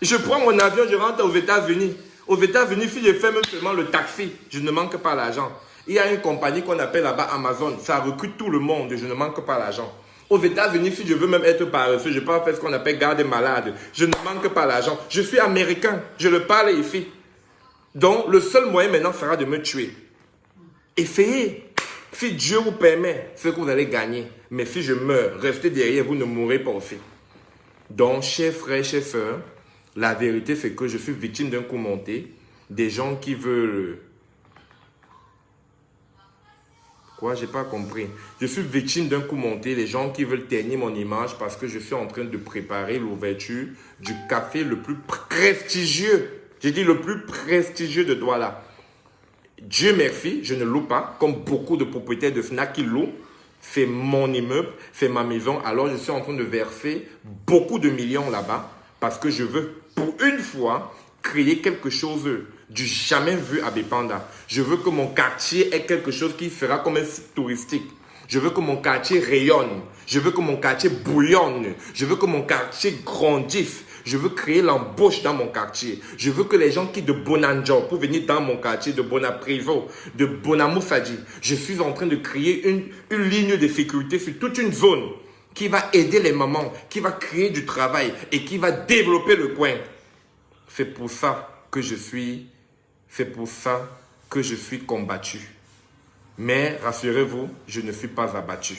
Je prends mon avion, je rentre aux États-Unis. Aux États-Unis, si je fais même seulement le taxi, je ne manque pas l'argent. Il y a une compagnie qu'on appelle là-bas Amazon. Ça recrute tout le monde, je ne manque pas l'argent. Aux États-Unis, si je veux même être paresseux, je peux faire ce qu'on appelle garde malade. Je ne manque pas l'argent. Je suis américain, je le parle ici. Donc, le seul moyen maintenant sera de me tuer. Essayez. Si Dieu vous permet, c'est que vous allez gagner. Mais si je meurs, restez derrière, vous ne mourrez pas aussi. Donc, chers frères, chers sœurs, la vérité, c'est que je suis victime d'un coup monté. Des gens qui veulent... Quoi? J'ai pas compris. Je suis victime d'un coup monté. Les gens qui veulent ternir mon image parce que je suis en train de préparer l'ouverture du café le plus prestigieux. J'ai dit le plus prestigieux de Douala. Dieu merci, je ne loue pas, comme beaucoup de propriétaires de Fnac qui louent. C'est mon immeuble, c'est ma maison. Alors je suis en train de verser beaucoup de millions là-bas parce que je veux pour une fois créer quelque chose du jamais vu à Bépanda. Je veux que mon quartier ait quelque chose qui sera comme un site touristique. Je veux que mon quartier rayonne. Je veux que mon quartier bouillonne. Je veux que mon quartier grandisse. Je veux créer l'embauche dans mon quartier. Je veux que les gens quittent de Bonanjo pour venir dans mon quartier, de Bonaprivo, de Bonamoussadi. Je suis en train de créer une ligne de sécurité sur toute une zone qui va aider les mamans, qui va créer du travail et qui va développer le coin. C'est pour ça que je suis combattu. Mais rassurez-vous, je ne suis pas abattu.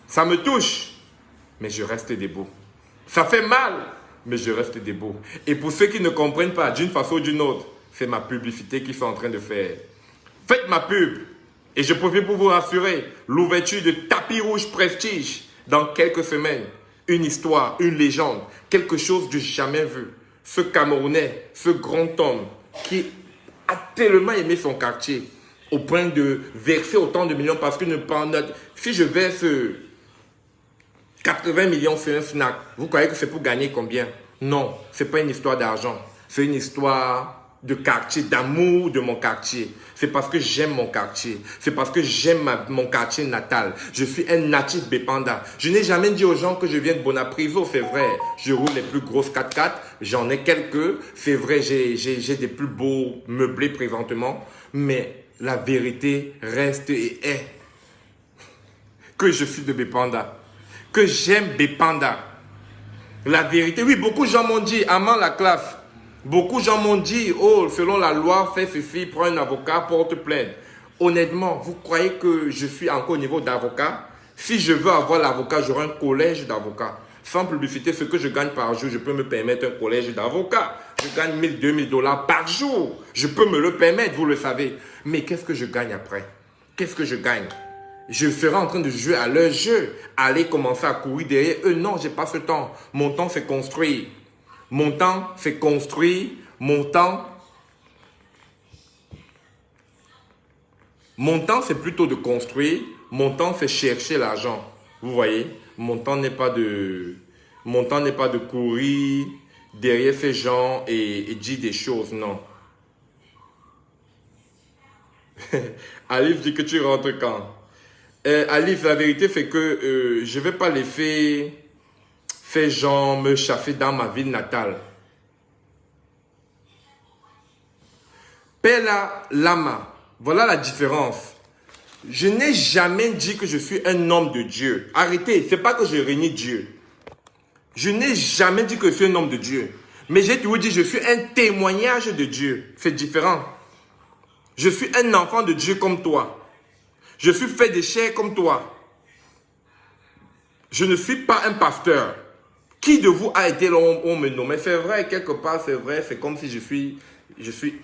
Ça me touche, mais je reste debout. Ça fait mal, mais je reste debout. Et pour ceux qui ne comprennent pas d'une façon ou d'une autre, c'est ma publicité qu'ils sont en train de faire. Faites ma pub. Et je profite pour vous rassurer, l'ouverture de Tapis Rouge Prestige dans quelques semaines. Une histoire, une légende, quelque chose du jamais vu. Ce Camerounais, ce grand homme qui a tellement aimé son quartier au point de verser autant de millions parce que si je verse 80 millions sur un Fnac, vous croyez que c'est pour gagner combien? Non, ce n'est pas une histoire d'argent. C'est une histoire de quartier, d'amour de mon quartier. C'est parce que j'aime mon quartier. C'est parce que j'aime mon quartier natal. Je suis un natif Bépanda. Je n'ai jamais dit aux gens que je viens de Bonaprivo, c'est vrai. Je roule les plus grosses 4x4. J'en ai quelques. C'est vrai, j'ai des plus beaux meublés présentement. Mais la vérité reste et est que je suis de Bépanda. Que j'aime Bépanda. La vérité, oui, beaucoup de gens m'ont dit, Amant la classe. Beaucoup de gens m'ont dit, oh, selon la loi, fais ceci, prends un avocat, porte plainte. Honnêtement, vous croyez que je suis encore au niveau d'avocat? Si je veux avoir l'avocat, j'aurai un collège d'avocats. Sans publicité, ce que je gagne par jour, je peux me permettre un collège d'avocats. Je gagne 1000, 2000 dollars par jour. Je peux me le permettre, vous le savez. Mais qu'est-ce que je gagne après? Qu'est-ce que je gagne? Je serai en train de jouer à leur jeu, aller commencer à courir derrière eux. Non, je n'ai pas ce temps. Mon temps, c'est construire. Mon temps, c'est construire. Mon temps, c'est plutôt de construire. Mon temps, c'est chercher l'argent. Vous voyez, mon temps n'est pas de courir derrière ces gens et dire des choses, non. Alif dit que tu rentres quand? Alif, la vérité, c'est que je ne vais pas laisser fait genre me chaffer dans ma ville natale. Pella Lama, voilà la différence. Je n'ai jamais dit que je suis un homme de Dieu. Arrêtez, c'est pas que je réunis Dieu. Je n'ai jamais dit que je suis un homme de Dieu. Mais j'ai toujours dit que je suis un témoignage de Dieu. C'est différent. Je suis un enfant de Dieu comme toi. Je suis fait de chair comme toi. Je ne suis pas un pasteur. Qui de vous a été là, on me nomme? C'est vrai, quelque part, c'est vrai. C'est comme si je suis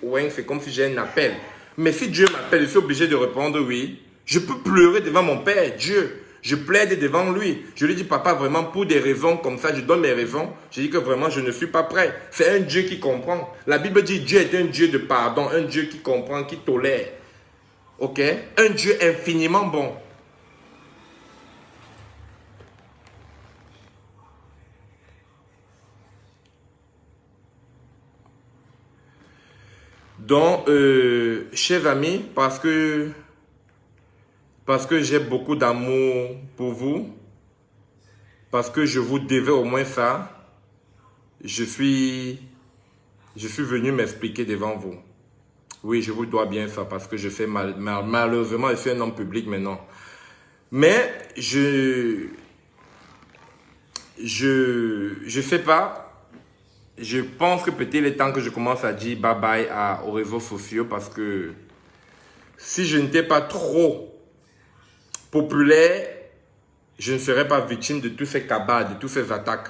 ouais, c'est comme si j'ai un appel. Mais si Dieu m'appelle, je suis obligé de répondre oui. Je peux pleurer devant mon Père, Dieu. Je plaide devant lui. Je lui dis, papa, vraiment, pour des raisons comme ça, je donne mes raisons. Je dis que vraiment, je ne suis pas prêt. C'est un Dieu qui comprend. La Bible dit, Dieu est un Dieu de pardon, un Dieu qui comprend, qui tolère. Ok? Un Dieu infiniment bon. Donc, chers amis, parce que j'ai beaucoup d'amour pour vous, parce que je vous devais au moins ça, je suis venu m'expliquer devant vous. Oui, je vous dois bien ça, parce que je fais malheureusement, je suis un homme public maintenant. Mais je sais pas. Je pense que peut-être il est temps que je commence à dire bye bye aux réseaux sociaux parce que si je n'étais pas trop populaire, je ne serais pas victime de tous ces cabales, de toutes ces attaques.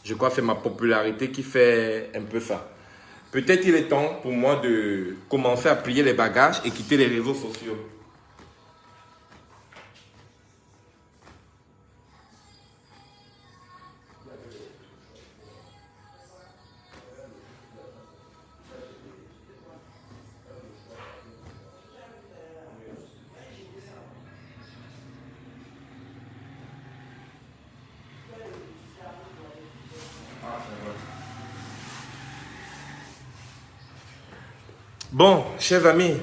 Je crois que c'est ma popularité qui fait un peu ça. Peut-être il est temps pour moi de commencer à plier les bagages et quitter les réseaux sociaux. Bon, chers amis,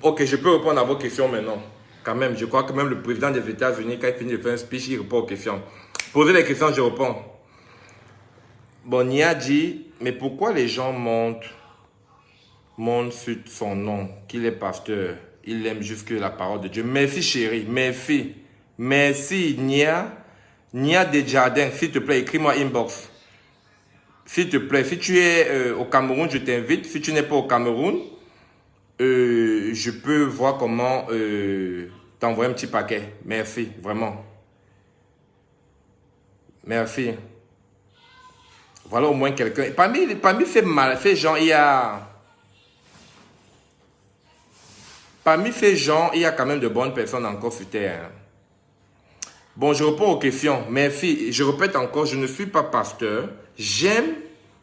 ok, je peux répondre à vos questions maintenant. Quand même, je crois que même le président des États-Unis, quand il finit de faire un speech, il répond aux questions. Posez les questions, je réponds. Bon, Nia dit, mais pourquoi les gens montent sur son nom, qu'il est pasteur, il aime jusque la parole de Dieu. Merci chérie, merci. Merci Nia Desjardins, s'il te plaît, écris-moi inbox. S'il te plaît, si tu es au Cameroun, je t'invite. Si tu n'es pas au Cameroun, je peux voir comment t'envoyer un petit paquet. Merci, vraiment. Merci. Voilà au moins quelqu'un. Parmi ces gens, il y a... Parmi ces gens, il y a quand même de bonnes personnes encore sur terre. Bon, je réponds aux questions. Merci. Je répète encore, je ne suis pas pasteur. J'aime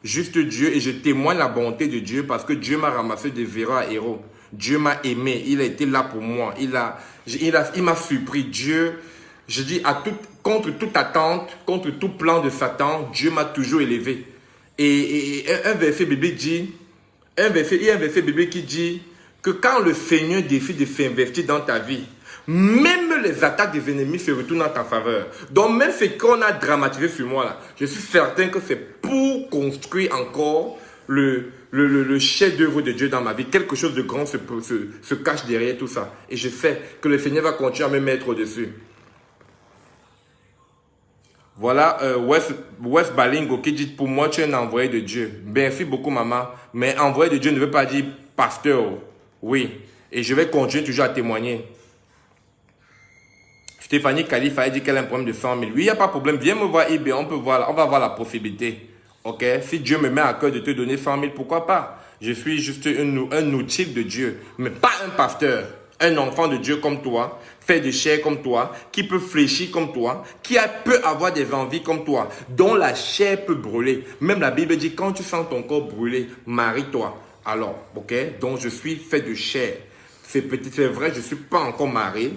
juste Dieu et je témoigne la bonté de Dieu parce que Dieu m'a ramassé de zéro à héros. Dieu m'a aimé. Il a été là pour moi. Il m'a surpris. Dieu, je dis, contre toute attente, contre tout plan de Satan, Dieu m'a toujours élevé. Et un verset biblique dit, il y a un verset biblique qui dit que quand le Seigneur décide de s'investir dans ta vie, même les attaques des ennemis se retournent en ta faveur. Donc même ce qu'on a dramatisé sur moi là, je suis certain que c'est pour construire encore le chef-d'œuvre de Dieu dans ma vie. Quelque chose de grand se cache derrière tout ça. Et je sais que le Seigneur va continuer à me mettre au-dessus. Voilà, West Balingo qui dit, pour moi, tu es un envoyé de Dieu. Merci beaucoup, maman. Mais envoyé de Dieu ne veut pas dire pasteur. Oui. Et je vais continuer toujours à témoigner. Stéphanie Khalif a dit qu'elle a un problème de 100 000. Oui, il n'y a pas de problème. Viens me voir, eBay. On va voir la possibilité. Ok? Si Dieu me met à cœur de te donner 100 000, pourquoi pas? Je suis juste un outil de Dieu. Mais pas un pasteur. Un enfant de Dieu comme toi, fait de chair comme toi, qui peut fléchir comme toi, qui peut avoir des envies comme toi, dont la chair peut brûler. Même la Bible dit, quand tu sens ton corps brûler, marie-toi. Alors, ok? Donc, je suis fait de chair. C'est vrai, je ne suis pas encore marié.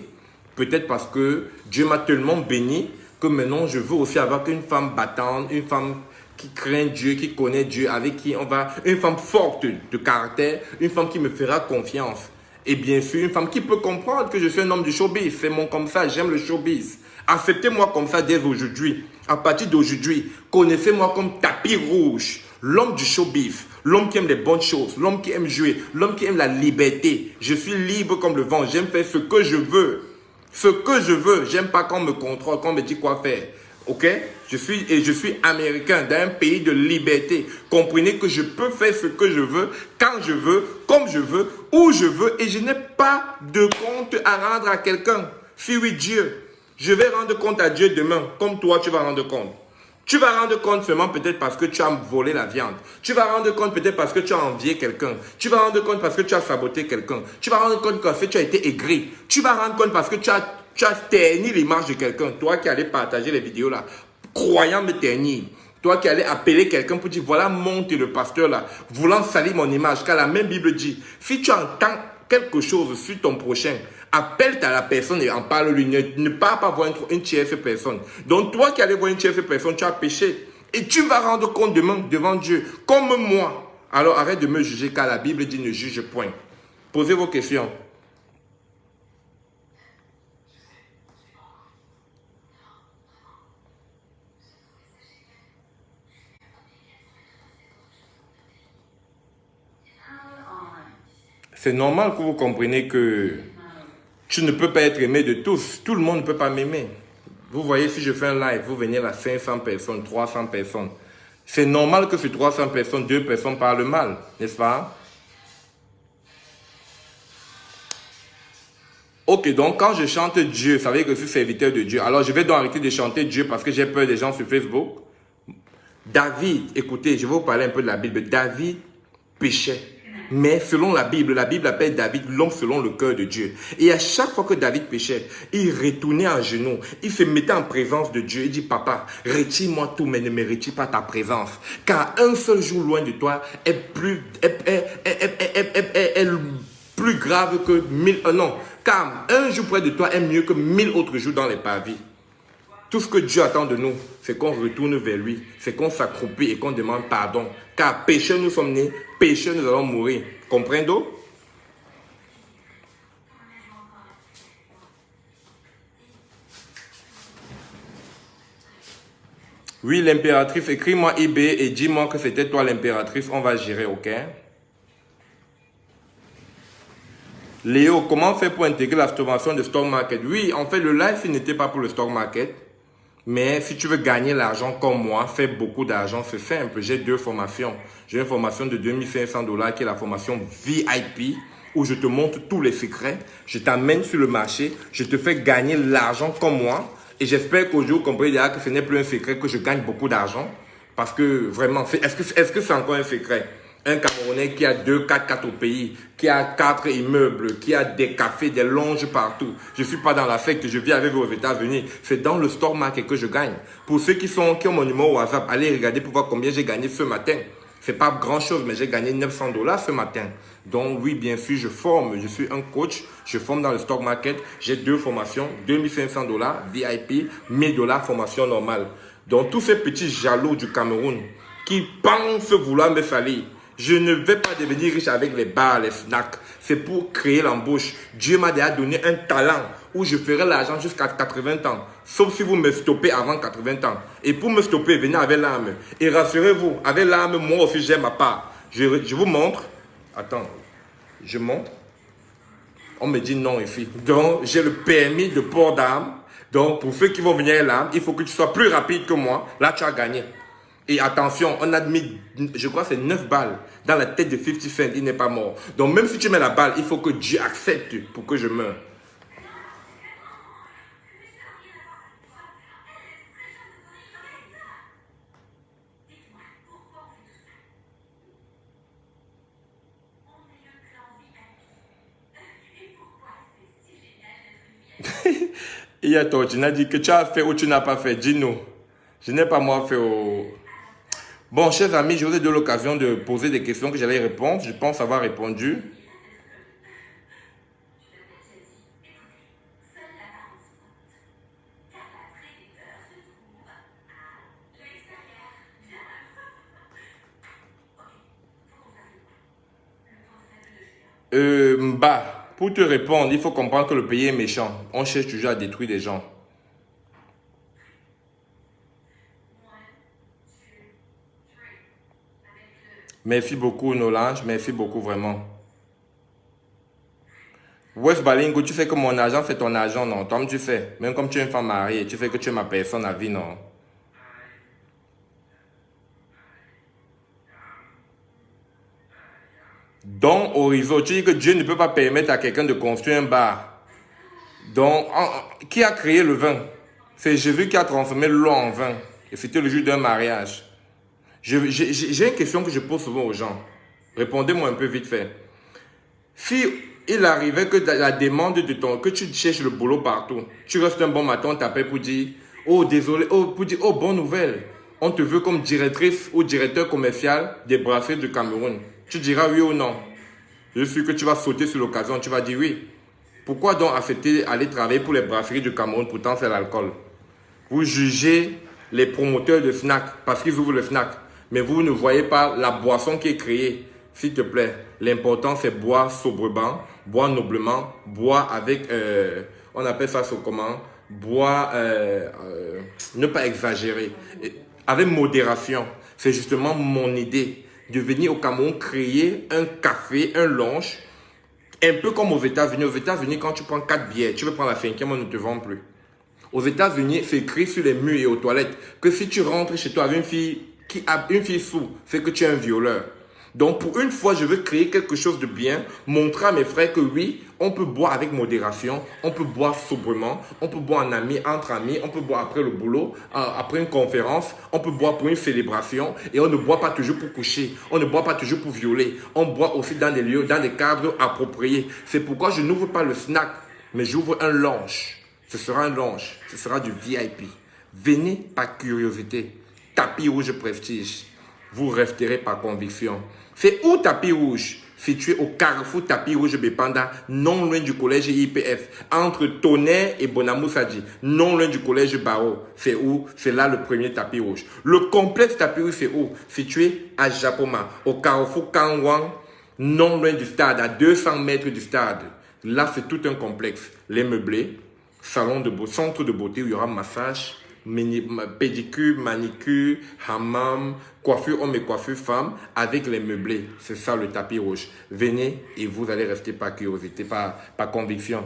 Peut-être parce que Dieu m'a tellement béni que maintenant, je veux aussi avoir une femme battante, une femme qui craint Dieu, qui connaît Dieu, avec qui on va... Une femme forte de caractère, une femme qui me fera confiance. Et bien sûr, une femme qui peut comprendre que je suis un homme du showbiz. C'est mon comme ça, j'aime le showbiz. Acceptez-moi comme ça dès aujourd'hui. À partir d'aujourd'hui, connaissez-moi comme tapis rouge. L'homme du showbiz, l'homme qui aime les bonnes choses, l'homme qui aime jouer, l'homme qui aime la liberté. Je suis libre comme le vent, j'aime faire ce que je veux. Ce que je veux, j'aime pas qu'on me contrôle, qu'on me dit quoi faire. Ok? Je suis américain d'un pays de liberté. Comprenez que je peux faire ce que je veux, quand je veux, comme je veux, où je veux, et je n'ai pas de compte à rendre à quelqu'un. Si oui, Dieu. Je vais rendre compte à Dieu demain, comme toi tu vas rendre compte. Tu vas rendre compte seulement peut-être parce que tu as volé la viande. Tu vas rendre compte peut-être parce que tu as envié quelqu'un. Tu vas rendre compte parce que tu as saboté quelqu'un. Tu vas rendre compte parce que tu as été aigri. Tu vas rendre compte parce que tu as terni l'image de quelqu'un. Toi qui allais partager les vidéos là, croyant me ternir. Toi qui allais appeler quelqu'un pour dire, voilà monte le pasteur là, voulant salir mon image. Car la même Bible dit, si tu entends quelque chose sur ton prochain, appelle à la personne et en parle-lui. Ne pars pas voir une tierce personne. Donc toi qui allais voir une tierce personne, tu as péché. Et tu vas rendre compte demain devant Dieu, comme moi. Alors arrête de me juger car la Bible dit ne juge point. Posez vos questions. C'est normal que vous compreniez que tu ne peux pas être aimé de tous. Tout le monde ne peut pas m'aimer. Vous voyez, si je fais un live, vous venez là 500 personnes, 300 personnes. C'est normal que sur 300 personnes, 2 personnes parlent mal, n'est-ce pas? Ok, donc quand je chante Dieu, ça veut dire que je suis serviteur de Dieu. Alors je vais donc arrêter de chanter Dieu parce que j'ai peur des gens sur Facebook. David, écoutez, je vais vous parler un peu de la Bible. David péchait. Mais selon la Bible appelle David l'homme selon le cœur de Dieu. Et à chaque fois que David péchait, il retournait en genoux. Il se mettait en présence de Dieu. Il dit, papa, retire-moi tout, mais ne me retire pas ta présence. Car un seul jour loin de toi est plus grave que 1000... non, car un jour près de toi est mieux que 1000 autres jours dans les parvis. Tout ce que Dieu attend de nous, c'est qu'on retourne vers lui, c'est qu'on s'accroupit et qu'on demande pardon. Car pécheurs nous sommes nés, pécheurs nous allons mourir. Comprenez? Oui, l'impératrice, écris-moi IB et dis-moi que c'était toi l'impératrice, on va gérer, ok? Léo, comment faire pour intégrer la formation de stock market? Oui, en fait, le live, il n'était pas pour le stock market. Mais si tu veux gagner l'argent comme moi, faire beaucoup d'argent, c'est simple. J'ai 2 formations. J'ai une formation de 2500 $ qui est la formation VIP, où je te montre tous les secrets. Je t'amène sur le marché. Je te fais gagner l'argent comme moi. Et j'espère qu'aujourd'hui, vous comprenez que ce n'est plus un secret, que je gagne beaucoup d'argent. Parce que vraiment, est-ce que c'est encore un secret? Un Camerounais qui a 2 4x4 au pays, qui a 4 immeubles, qui a des cafés, des lounges partout. Je ne suis pas dans la secte, je vis avec vous aux États-Unis. C'est dans le stock market que je gagne. Pour ceux qui ont mon numéro WhatsApp, allez regarder pour voir combien j'ai gagné ce matin. C'est pas grand chose, mais j'ai gagné 900 $ ce matin. Donc oui, bien sûr, je forme. Je suis un coach. Je forme dans le stock market. J'ai 2 formations, 2500 $ VIP, 1000 $ formation normale. Donc tous ces petits jaloux du Cameroun qui pensent vouloir me salir, je ne vais pas devenir riche avec les bars, les snacks. C'est pour créer l'embauche. Dieu m'a déjà donné un talent où je ferai l'argent jusqu'à 80 ans. Sauf si vous me stoppez avant 80 ans. Et pour me stopper, venez avec l'arme. Et rassurez-vous, avec l'arme, moi aussi j'ai ma part. Je vous montre. Attends, je montre. On me dit non ici. Donc, j'ai le permis de port d'armes. Donc, pour ceux qui vont venir avec l'arme, il faut que tu sois plus rapide que moi. Là, tu as gagné. Et attention, on a mis, je crois que c'est 9 balles dans la tête de 50 Cent, il n'est pas mort. Donc même si tu mets la balle, il faut que Dieu accepte pour que je meure. Il y a toi, tu n'as dit que tu as fait ou tu n'as pas fait, dis-nous. Je n'ai pas moi fait au... Bon, chers amis, je vous ai donné l'occasion de poser des questions que j'allais répondre. Je pense avoir répondu. Mba. pour te répondre, il faut comprendre que le pays est méchant. On cherche toujours à détruire des gens. Merci beaucoup, Nolange. Merci beaucoup, vraiment. West Balingo, tu fais que mon argent, c'est ton argent, non? Toi, tu fais. Même comme tu es une femme mariée, tu fais que tu es ma personne à vie, non? Donc, Horizon, tu dis que Dieu ne peut pas permettre à quelqu'un de construire un bar. Donc, qui a créé le vin? C'est Jésus qui a transformé l'eau en vin. Et c'était le jour d'un mariage. J'ai une question que je pose souvent aux gens. Répondez-moi un peu vite fait. Si il arrivait que la demande de que tu cherches le boulot partout, tu restes un bon matin, on t'appelle pour dire, oh désolé, pour dire, oh bonne nouvelle, on te veut comme directrice ou directeur commercial des brasseries du Cameroun. Tu diras oui ou non. Je suis que tu vas sauter sur l'occasion, tu vas dire oui. Pourquoi donc accepter aller travailler pour les brasseries du Cameroun, pourtant c'est l'alcool? Vous jugez les promoteurs de Fnac parce qu'ils ouvrent le Fnac, mais vous ne voyez pas la boisson qui est créée. S'il te plaît, l'important c'est boire sobrement, boire noblement, boire avec, on appelle ça comment? Boire, ne pas exagérer, avec modération. C'est justement mon idée de venir au Cameroun créer un café, un lounge, un peu comme aux États-Unis. Aux États-Unis, quand tu prends 4 bières, tu veux prendre la 5e, on ne te vend plus. Aux États-Unis, c'est écrit sur les murs et aux toilettes que si tu rentres chez toi avec une fille sous, c'est que tu es un violeur. Donc, pour une fois, je veux créer quelque chose de bien, montrer à mes frères que oui, on peut boire avec modération, on peut boire sobrement, on peut boire en ami, entre amis, on peut boire après le boulot, après une conférence, on peut boire pour une célébration et on ne boit pas toujours pour coucher, on ne boit pas toujours pour violer, on boit aussi dans des lieux, dans des cadres appropriés. C'est pourquoi je n'ouvre pas le snack, mais j'ouvre un lounge. Ce sera un lounge, ce sera du VIP. Venez par curiosité, tapis rouge prestige, vous resterez par conviction. C'est où Tapis Rouge? Situé au carrefour Tapis Rouge Bepanda, non loin du collège IPF, entre Tonnerre et Bonamoussadi, non loin du collège Barreau. C'est où? C'est là le premier Tapis Rouge. Le complexe Tapis Rouge, c'est où? Situé à Japoma, au carrefour Kangwang, non loin du stade, à 200 mètres du stade. Là, c'est tout un complexe. Les meublés, salon de beauté, centre de beauté où il y aura massage, pédicure, manicure, hammam, coiffure homme et coiffure femme avec les meublés. C'est ça le Tapis Rouge. Venez et vous allez rester par curiosité, par conviction.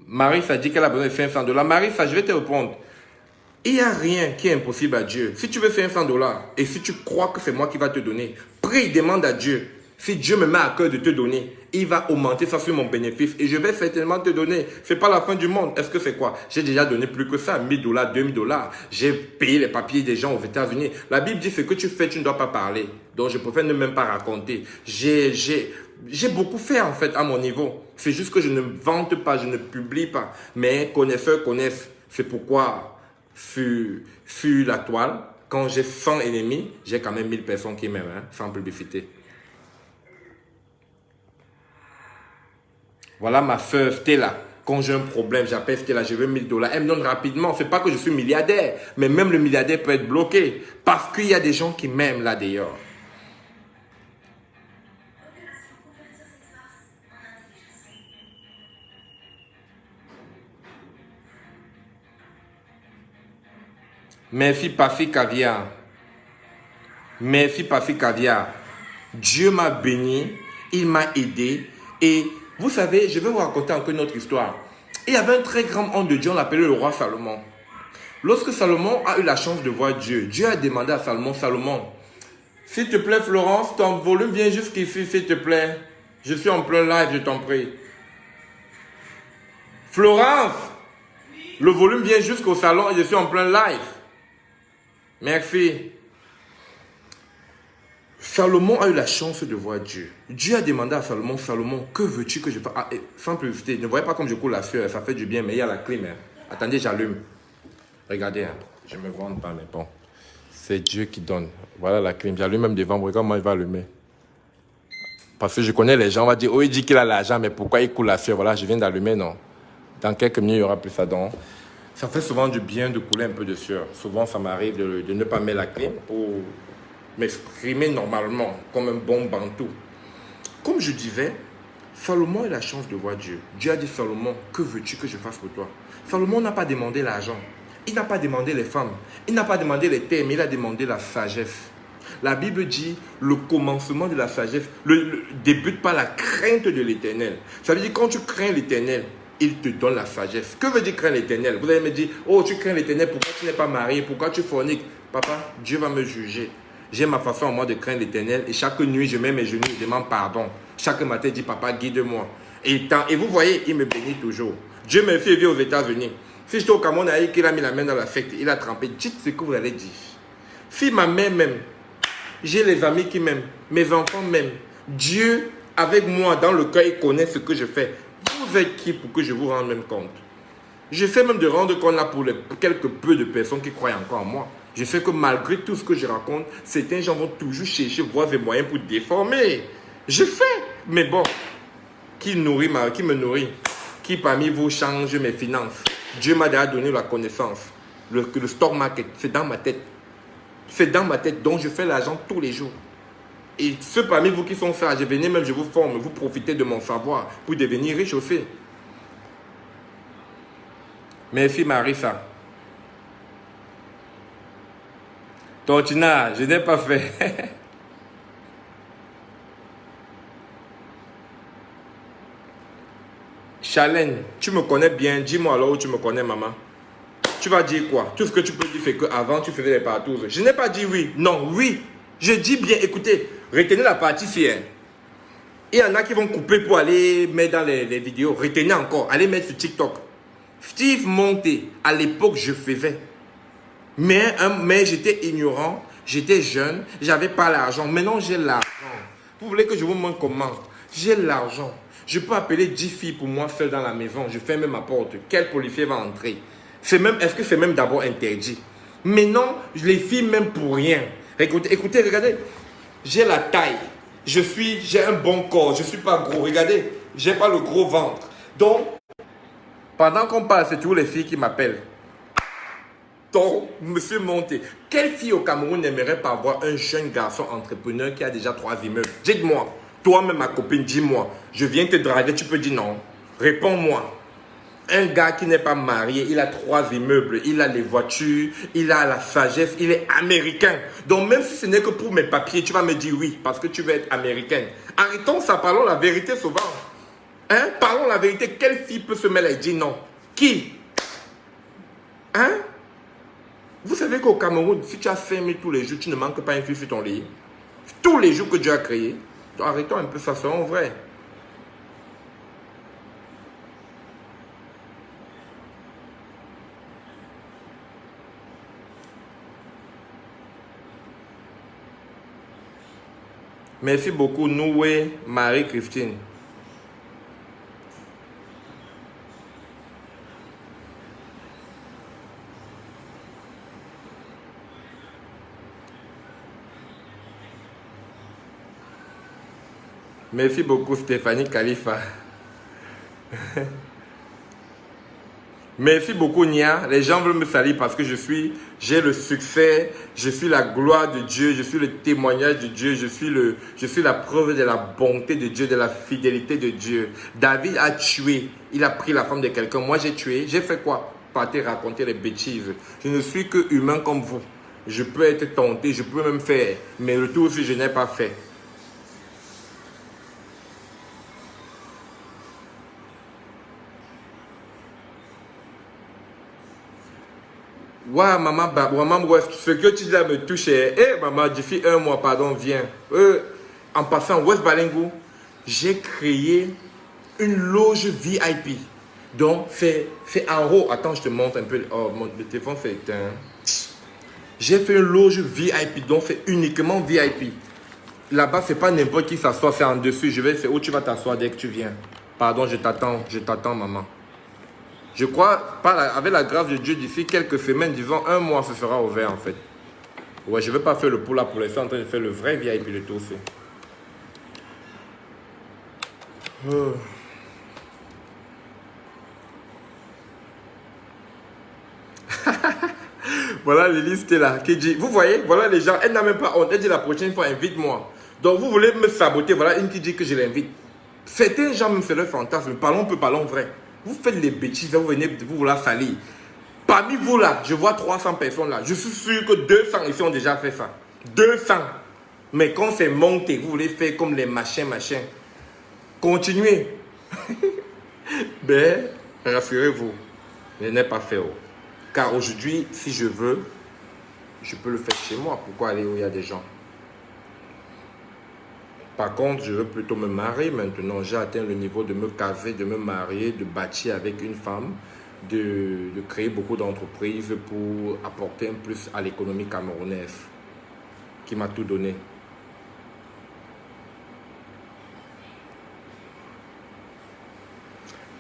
Marie, ça dit qu'elle a besoin de 500 $. Marie, ça, je vais te répondre. Il n'y a rien qui est impossible à Dieu. Si tu veux 500 $ et si tu crois que c'est moi qui va te donner, prie, demande à Dieu. Si Dieu me met à cœur de te donner, il va augmenter ça sur mon bénéfice et je vais certainement te donner. Ce n'est pas la fin du monde. Est-ce que c'est quoi? J'ai déjà donné plus que ça, 1000 $, 2000 $. J'ai payé les papiers des gens aux États-Unis. La Bible dit ce que tu fais, tu ne dois pas parler. Donc je préfère ne même pas raconter. J'ai beaucoup fait en fait à mon niveau. C'est juste que je ne vante pas, je ne publie pas. Mais connaisseurs connaissent. C'est pourquoi sur la toile, quand j'ai 100 ennemis, j'ai quand même 1000 personnes qui m'aiment, hein, sans publicité. Voilà ma soeur Stella. Quand j'ai un problème, j'appelle Stella, je veux 1000 $. Elle me donne rapidement. C'est pas que je suis milliardaire, mais même le milliardaire peut être bloqué parce qu'il y a des gens qui m'aiment là d'ailleurs. Merci Pafi Caviar. Merci Pafi Caviar. Dieu m'a béni, il m'a aidé et vous savez, je vais vous raconter encore une autre histoire. Il y avait un très grand homme de Dieu, on l'appelait le roi Salomon. Lorsque Salomon a eu la chance de voir Dieu, Dieu a demandé à Salomon, Salomon, s'il te plaît Florence, ton volume vient jusqu'ici, s'il te plaît. Je suis en plein live, je t'en prie. Florence, le volume vient jusqu'au salon et je suis en plein live. Merci. Salomon a eu la chance de voir Dieu. Dieu a demandé à Salomon, Salomon, que veux-tu que je fasse? Ah, sans publicité, ne voyez pas comme je coule la sueur, ça fait du bien, mais il y a la clim. Hein. Attendez, j'allume. Regardez, hein. Je ne me vante pas, mais bon. C'est Dieu qui donne. Voilà la clim. J'allume même devant, regarde comment il va allumer. Parce que je connais les gens, on va dire, oh, il dit qu'il a l'argent, mais pourquoi il coule la sueur? Voilà, je viens d'allumer, non. Dans quelques minutes, il y aura plus ça. Donc, ça fait souvent du bien de couler un peu de sueur. Souvent, ça m'arrive de ne pas mettre la clim pour m'exprimer normalement, comme un bon bantou. Comme je disais, Salomon a la chance de voir Dieu. Dieu a dit, Salomon, que veux-tu que je fasse pour toi? Salomon n'a pas demandé l'argent. Il n'a pas demandé les femmes. Il n'a pas demandé les terres, mais il a demandé la sagesse. La Bible dit, le commencement de la sagesse débute par la crainte de l'Éternel. Ça veut dire, quand tu crains l'Éternel, il te donne la sagesse. Que veut dire craindre l'Éternel? Vous allez me dire, oh, tu crains l'Éternel, pourquoi tu n'es pas marié? Pourquoi tu forniques? Papa, Dieu va me juger. J'ai ma façon à moi de craindre l'Éternel. Et chaque nuit, je mets mes genoux et je demande pardon. Chaque matin, je dis, papa, guide-moi. Et vous voyez, il me bénit toujours. Dieu me fait vivre aux États-Unis. Si j'étais au Cameroun, il a mis la main dans la secte, il a trempé. Dites ce que vous allez dire. Si ma mère m'aime, j'ai les amis qui m'aiment, mes enfants m'aiment. Dieu, avec moi, dans le cœur, il connaît ce que je fais. Vous êtes qui pour que je vous rende même compte? Je fais même de rendre compte là pour quelques peu de personnes qui croient encore en moi. Je sais que malgré tout ce que je raconte, certains gens vont toujours chercher voies et moyens pour déformer. Je fais. Mais bon, qui me nourrit? Qui parmi vous change mes finances? Dieu m'a déjà donné la connaissance. Le stock market, c'est dans ma tête. C'est dans ma tête, donc je fais l'argent tous les jours. Et ceux parmi vous qui sont sages, venez même, je vous forme, vous profitez de mon savoir pour devenir riche aussi. Merci Marissa. Tortina, je n'ai pas fait. Chalène, tu me connais bien, dis-moi alors où tu me connais, maman. Tu vas dire quoi? Tout ce que tu peux dire, c'est qu'avant, tu faisais les partouzes. Je n'ai pas dit oui. Non, oui. Je dis bien, écoutez, retenez la partie fière. Il y en a qui vont couper pour aller mettre dans les vidéos. Retenez encore, allez mettre sur TikTok. Steve Monté, à l'époque, je faisais. Mais j'étais ignorant, j'étais jeune, j'avais pas l'argent. Maintenant, j'ai l'argent. Vous voulez que je vous montre comment? J'ai l'argent. Je peux appeler 10 filles pour moi seul dans la maison. Je ferme ma porte. Quel policier va entrer? Est-ce que c'est même d'abord interdit? Maintenant, les filles même pour rien. Écoutez, regardez. J'ai la taille. J'ai un bon corps. Je ne suis pas gros. Regardez, j'ai pas le gros ventre. Donc, pendant qu'on parle, c'est toujours les filles qui m'appellent. Donc, monsieur Monté, quelle fille au Cameroun n'aimerait pas avoir un jeune garçon entrepreneur qui a déjà 3 immeubles? Dites-moi, toi-même ma copine, dis-moi. Je viens te draguer, tu peux dire non. Réponds-moi. Un gars qui n'est pas marié, il a 3 immeubles, il a les voitures, il a la sagesse, il est américain. Donc même si ce n'est que pour mes papiers, tu vas me dire oui, parce que tu veux être américaine. Arrêtons ça, parlons la vérité souvent. Hein? Parlons la vérité. Quelle fille peut se mêler et dire non? Qui? Hein? Vous savez qu'au Cameroun, si tu as 5 000 tous les jours, tu ne manques pas une fille sur ton lit. Tous les jours que Dieu a créé. Donc arrêtons un peu, ça c'est vrai. Merci beaucoup, Noué, Marie-Christine. Merci beaucoup, Stéphanie Khalifa. Merci beaucoup, Nia. Les gens veulent me saluer parce que j'ai le succès, je suis la gloire de Dieu, je suis le témoignage de Dieu, je suis la preuve de la bonté de Dieu, de la fidélité de Dieu. David a tué, il a pris la femme de quelqu'un. Moi, j'ai tué. J'ai fait quoi? Partir raconter les bêtises. Je ne suis que humain comme vous. Je peux être tenté, je peux même faire, mais le tout aussi, je n'ai pas fait. Ouais, maman, ce que tu dis là me touche. Maman, d'ici 1 mois, pardon, viens. En passant, West Balingo, j'ai créé une loge VIP. Donc, c'est en haut. Attends, je te montre un peu. Oh, le téléphone s'est éteint. J'ai fait une loge VIP. Donc, c'est uniquement VIP. Là-bas, c'est pas n'importe qui s'assoit, c'est en dessus. C'est où tu vas t'asseoir dès que tu viens. Pardon, je t'attends, maman. Je crois, avec la grâce de Dieu, d'ici quelques semaines, disons 1 mois, ce sera ouvert en fait. Ouais, je ne vais pas faire le pour là pour l'instant, en train de faire le vrai VIP de tout aussi. Voilà les listes là qui dit, vous voyez, voilà les gens, elle n'a même pas honte, elle dit la prochaine fois, invite-moi. Donc vous voulez me saboter, voilà une qui dit que je l'invite. Certains gens même c'est leur fantasme. Parlons vrai. Vous faites les bêtises, vous venez vous la salir. Parmi vous là, je vois 300 personnes là. Je suis sûr que 200 ici ont déjà fait ça. 200. Mais quand c'est monté, vous voulez faire comme les machins. Continuez. Ben, rassurez-vous, je n'ai pas fait. Car aujourd'hui, si je veux, je peux le faire chez moi. Pourquoi aller où il y a des gens? Par contre, je veux plutôt me marier maintenant. J'ai atteint le niveau de me caser, de me marier, de bâtir avec une femme, de créer beaucoup d'entreprises pour apporter un plus à l'économie camerounaise, qui m'a tout donné.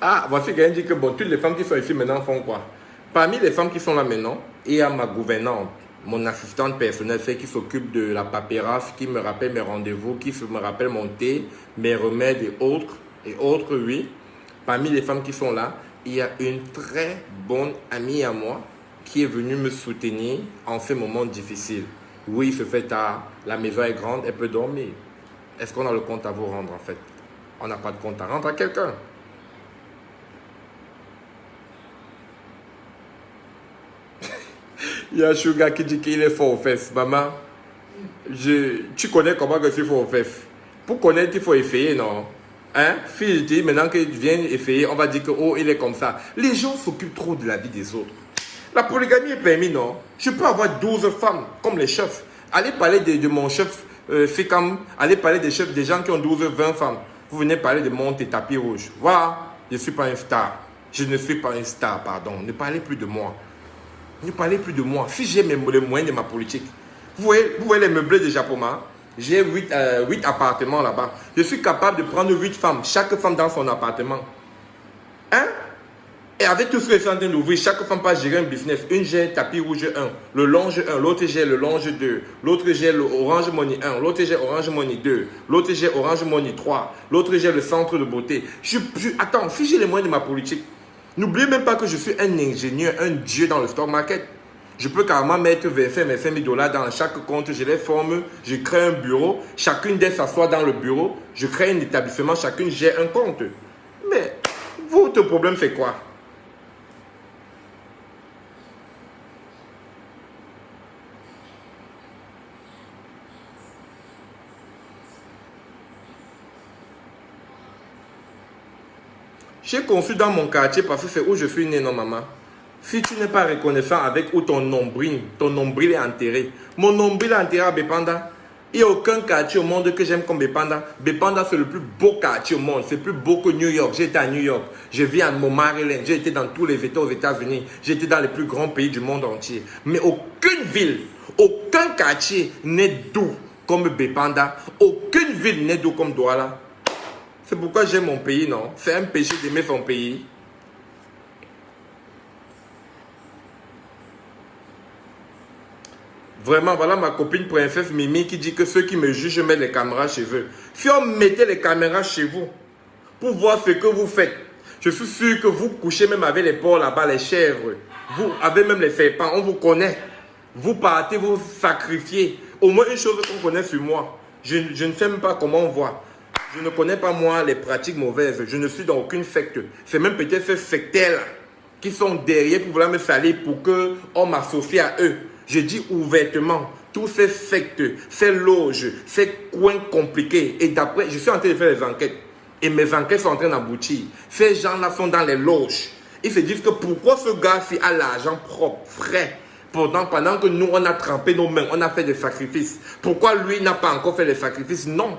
Ah, voici quelqu'un dit que bon, toutes les femmes qui sont ici maintenant font quoi? Parmi les femmes qui sont là maintenant, il y a ma gouvernante, mon assistante personnelle, celle qui s'occupe de la paperasse, qui me rappelle mes rendez-vous, qui me rappelle mon thé, mes remèdes et autres, oui. Parmi les femmes qui sont là, il y a une très bonne amie à moi qui est venue me soutenir en ces moments difficiles. Oui, il se fait tard, la maison est grande, elle peut dormir. Est-ce qu'on a le compte à vous rendre en fait? On n'a pas de compte à rendre à quelqu'un. Il y a un Sugar qui dit qu'il est fort aux fesses. Maman, tu connais comment que c'est fort aux fesses. Pour connaître, il faut essayer, non? Hein? Fille dit, maintenant que tu viens essayer, on va dire que, oh, il est comme ça. Les gens s'occupent trop de la vie des autres. La polygamie est permise, non? Je peux avoir 12 femmes, comme les chefs. Allez parler de mon chef, Fikam. Allez parler des chefs, des gens qui ont 12, 20 femmes. Vous venez parler de monte et tapis rouge. Voilà, je ne suis pas un star. Je ne suis pas un star, pardon. Ne parlez plus de moi. Ne parlez plus de moi. Si j'ai les moyens de ma politique, vous voyez les meublés de Japoma. J'ai 8 appartements là-bas. Je suis capable de prendre 8 femmes, chaque femme dans son appartement. Hein? Et avec tout ce que je suis en train d'ouvrir, chaque femme peut gérer un business. Une gère tapis rouge 1, le longe 1, l'autre gère le longe 2, l'autre gère le orange money 1, l'autre gère orange money 2, l'autre gère orange money 3, l'autre gère le centre de beauté. Attends, si j'ai les moyens de ma politique, n'oubliez même pas que je suis un ingénieur, un dieu dans le stock market. Je peux carrément mettre 25 000 $ dans chaque compte, je les forme, je crée un bureau, chacune d'elles s'assoit dans le bureau, je crée un établissement, chacune gère un compte. Mais votre problème c'est quoi? J'ai conçu dans mon quartier parce que c'est où je suis né, non maman. Si tu n'es pas reconnaissant avec où ton nombril est enterré. Mon nombril est enterré à Bepanda. Il n'y a aucun quartier au monde que j'aime comme Bepanda. Bepanda, c'est le plus beau quartier au monde. C'est plus beau que New York. J'ai été à New York. Je vis à Maryland. J'ai été dans tous les États aux États-Unis. J'ai été dans les plus grands pays du monde entier. Mais aucune ville, aucun quartier n'est doux comme Bepanda. Aucune ville n'est doux comme Douala. C'est pourquoi j'aime mon pays, non? C'est un péché d'aimer son pays. Vraiment, voilà ma copine princesse Mimi qui dit que ceux qui me jugent mettent les caméras chez eux. Si on mettait les caméras chez vous pour voir ce que vous faites, je suis sûr que vous couchez même avec les porcs là-bas, les chèvres. Vous avez même les serpents, on vous connaît. Vous partez, vous sacrifiez. Au moins une chose qu'on connaît sur moi. Je ne sais même pas comment on voit. Je ne connais pas moi les pratiques mauvaises. Je ne suis dans aucune secte. C'est même peut-être ces sectaires-là qui sont derrière pour vouloir me salir pour qu'on m'associe à eux. Je dis ouvertement, tous ces sectes, ces loges, ces coins compliqués. Et d'après, je suis en train de faire des enquêtes. Et mes enquêtes sont en train d'aboutir. Ces gens-là sont dans les loges. Ils se disent que pourquoi ce gars-ci a l'argent propre, frais, pendant que nous, on a trempé nos mains, on a fait des sacrifices. Pourquoi lui n'a pas encore fait les sacrifices? Non.